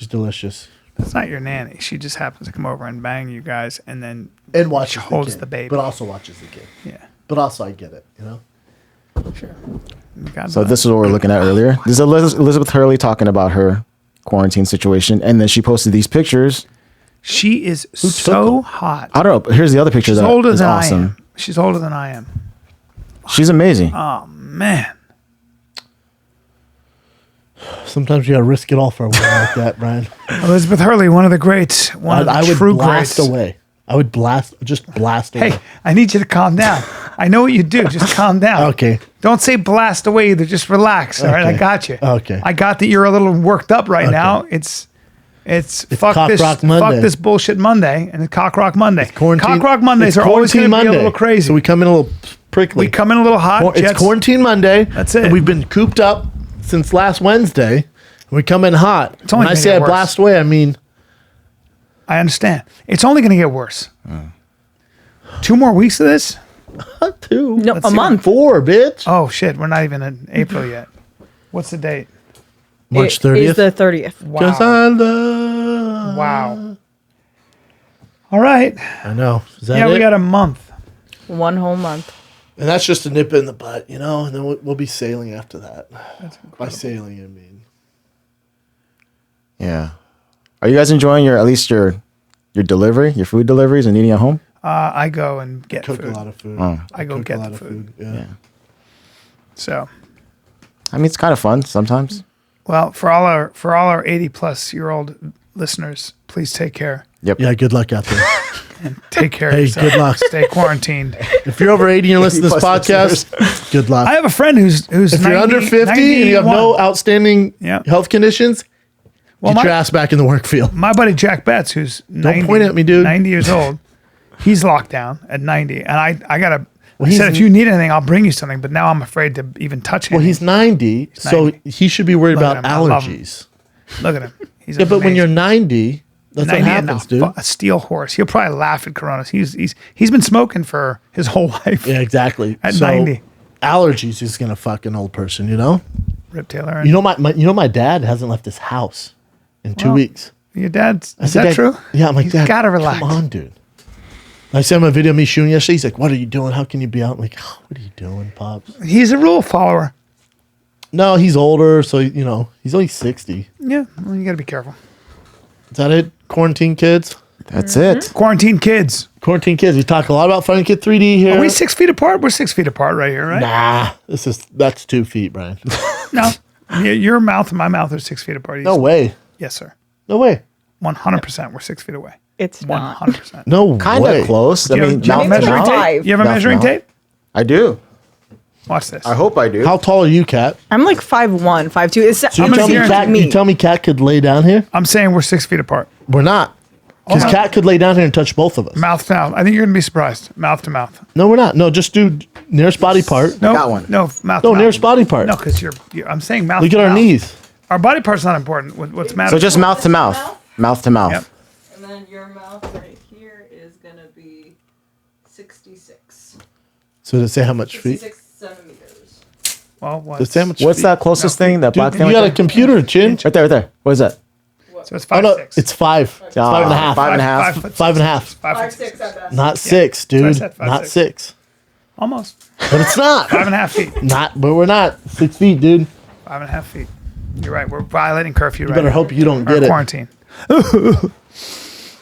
delicious. That's not your nanny. She just happens to come over and bang you guys, and then And watches she holds the, kid, the baby. but also watches the kid. Yeah. But also, I get it. You know. Sure. God So bless. this is what we're looking at earlier. This is Elizabeth Hurley talking about her quarantine situation, and then she posted these pictures. She is so hot. I don't know. Here's the other picture She's that older is than awesome. I am. She's older than I am. She's amazing. Oh man. Sometimes you gotta risk it all for a woman like that, Brian. Elizabeth Hurley, one of the greats. One of the I would true blast greats. away. I would just blast away. Hey, I need you to calm down. I know what you do. Just calm down. Okay. Don't say blast away either. Just relax. All right. I Okay. got you. Okay. I got that you're a little worked up right now. It's fuck Cock this Rock Monday. fuck this bullshit Monday and it's Cock Rock Monday. Quarantine. Cock Rock Mondays it's are always going to quarantine be a Monday. little crazy. So we come in a little prickly. We come in a little hot. It's Jets- quarantine Monday. That's it. And we've been cooped up since last Wednesday. And we come in hot. It's only When I gonna say get I worse. blast away, I mean I understand. It's only going to get worse. 2 more weeks of this? 2. No, Let's a see. month. 4, bitch. Oh shit, we're not even in April yet. What's the date? March It is 30th. the 30th. Because I love. Wow. All right. I know. Is that Yeah, it? we got a month. 1 whole month. And that's just a nip in the butt, you know? And then we'll be sailing after that. By sailing, I mean. Yeah. Are you guys enjoying at least your delivery, your food deliveries and eating at home? I go and get Cook food. a lot of food. I go Cook get a lot the of food. Yeah. So, I mean, it's kind of fun sometimes. well, for all our 80-plus-year-old listeners, please take care. Yep. Yeah, good luck out there. Take care. Hey, of yourself. good luck. Stay quarantined. If you're over 80 and you're listening to this podcast, good luck. I have a friend who's if you're 90, under 50 and you have no 91. outstanding Yeah. health conditions, Well, get your ass back in the work field. My buddy Jack Betts, who's 90, point at me, dude. 90 years old, he's locked down at 90, and I gotta. Well, he he's- said, if you need anything, I'll bring you something. But now I'm afraid to even touch him. Well, he's 90, so 90. he should be worried Look about at him. I love him. allergies. Look at him. He's Yeah, but when amazing. you're 90, that's what 90 and happens, dude. a steel horse. He'll probably laugh at Coronas. He's been smoking for his whole life. Yeah, exactly. At So, 90. allergies is gonna fuck an old person, you know. Rip Taylor. You know my dad hasn't left his house in 2 Well, weeks. Your dad's. I Is said, that "Dad," true? Yeah, I'm like, He's Dad, gotta relax. Come on, dude. I sent him a video of me shooting yesterday. He's like, "What are you doing? How can you be out?" I'm like, oh, "What are you doing, pops?" He's a rule follower. No, he's older, so you know he's only 60. Yeah, well, you gotta be careful. Is that it? Quarantine kids. That's it. Quarantine kids. Quarantine kids. We talk a lot about Fun Kid 3D here. Are we 6 feet apart? We're 6 feet apart right here, right? Nah, that's 2 feet, Brian. No. Your mouth and my mouth are 6 feet apart. No way. Yes, sir. No way. 100%. We're 6 feet away. It's not. 100%. No Kind way. of close. I Do you mean, have a mouth to measuring mouth. tape? You have a Mouth to measuring mouth. tape? I do. Watch this. I hope I do. How tall are you, Kat? I'm like 5'1", 5'2". It's So I'm you gonna tell me, guarantee Kat, me. you tell me Kat could lay down here? I'm saying we're 6 feet apart. We're not. Because Kat could lay down here and touch both of us. Mouth to mouth. I think you're going to be surprised. Mouth to mouth. No, we're not. No, just do nearest body part. No. got one. No, mouth No, to mouth. nearest body part. No, because I'm saying mouth Look to at our mouth. knees. Our body part's not important. What's matter? So just mouth to mouth. Mouth to mouth. Yep. And then your mouth right here is going to be 66. So to say how much feet? 66 centimeters. Well, what? To say how much What's feet? that closest thing? That black Dude, thing? you right got a there? computer, Chin. Right there, right there. What is that? So it's Oh 5'6". no, it's 5. It's 5 and a half. 5 and a half. 5 and a half. 5'6" at best. Not 6, what I dude. said, 5'6". Not 6. Almost. But it's not. 5.5 feet. Not. But we're not 6 feet, dude. 5.5 feet. You're right. We're violating curfew right Better now. hope you don't Or get it. quarantine.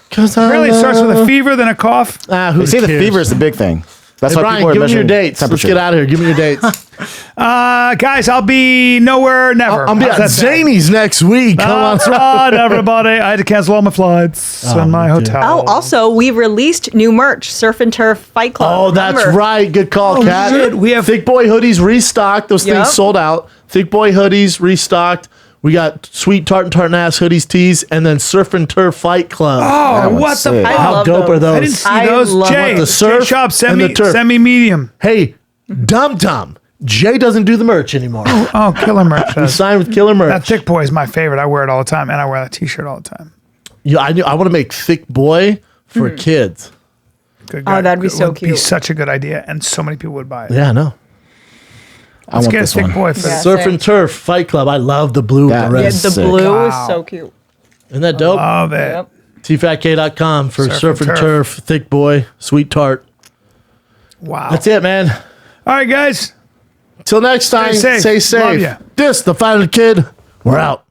Because Apparently it starts with a fever, then a cough. who They say the cares? fever is the big thing. That's Hey, why Brian, people are give me your measuring dates. Let's temperature. get out of here. Give me your dates. Guys, I'll be nowhere, never. I'm be How's at that sound? Zany's next week. Come on. That's right, everybody. I had to cancel all my flights in my dude. hotel. Oh, also, we released new merch, Surf and Turf Fight Club. Oh, that's Remember? right. Good call, Oh, Kat. shit. We have- Thick Boy hoodies restocked. Those Yep. things sold out. Thick Boy hoodies restocked. We got sweet tartan ass hoodies, tees, and then Surf and Turf Fight Club. Oh, That what one's the sick. fuck? I How love dope are those. those? I didn't see I those. love Jay, the surf Jay Shop, and the turf. send me medium. Hey, Dum Dum. Jay doesn't do the merch anymore. Oh, killer merch. He does. signed with Killer That Merch. thick boy is my favorite. I wear it all the time, and I wear that T-shirt all the time. Yeah, I want to make Thick Boy for kids. Good Oh, that'd be It so would Be cute. such a good idea, and so many people would buy it. Yeah, I know. I Let's want get a this thick one. boy for Yeah. this. Surf same. and Turf Fight Club. I love the blue with That the red. Yeah, is the sick. blue Wow. is so cute. Isn't that dope? Love it. Yep. TFATK.com for Surf and Turf, Thick Boy, Sweet Tart. Wow. That's it, man. All right, guys. Till next time, Stay safe. stay Love safe. ya. This, the Final Kid. We're out.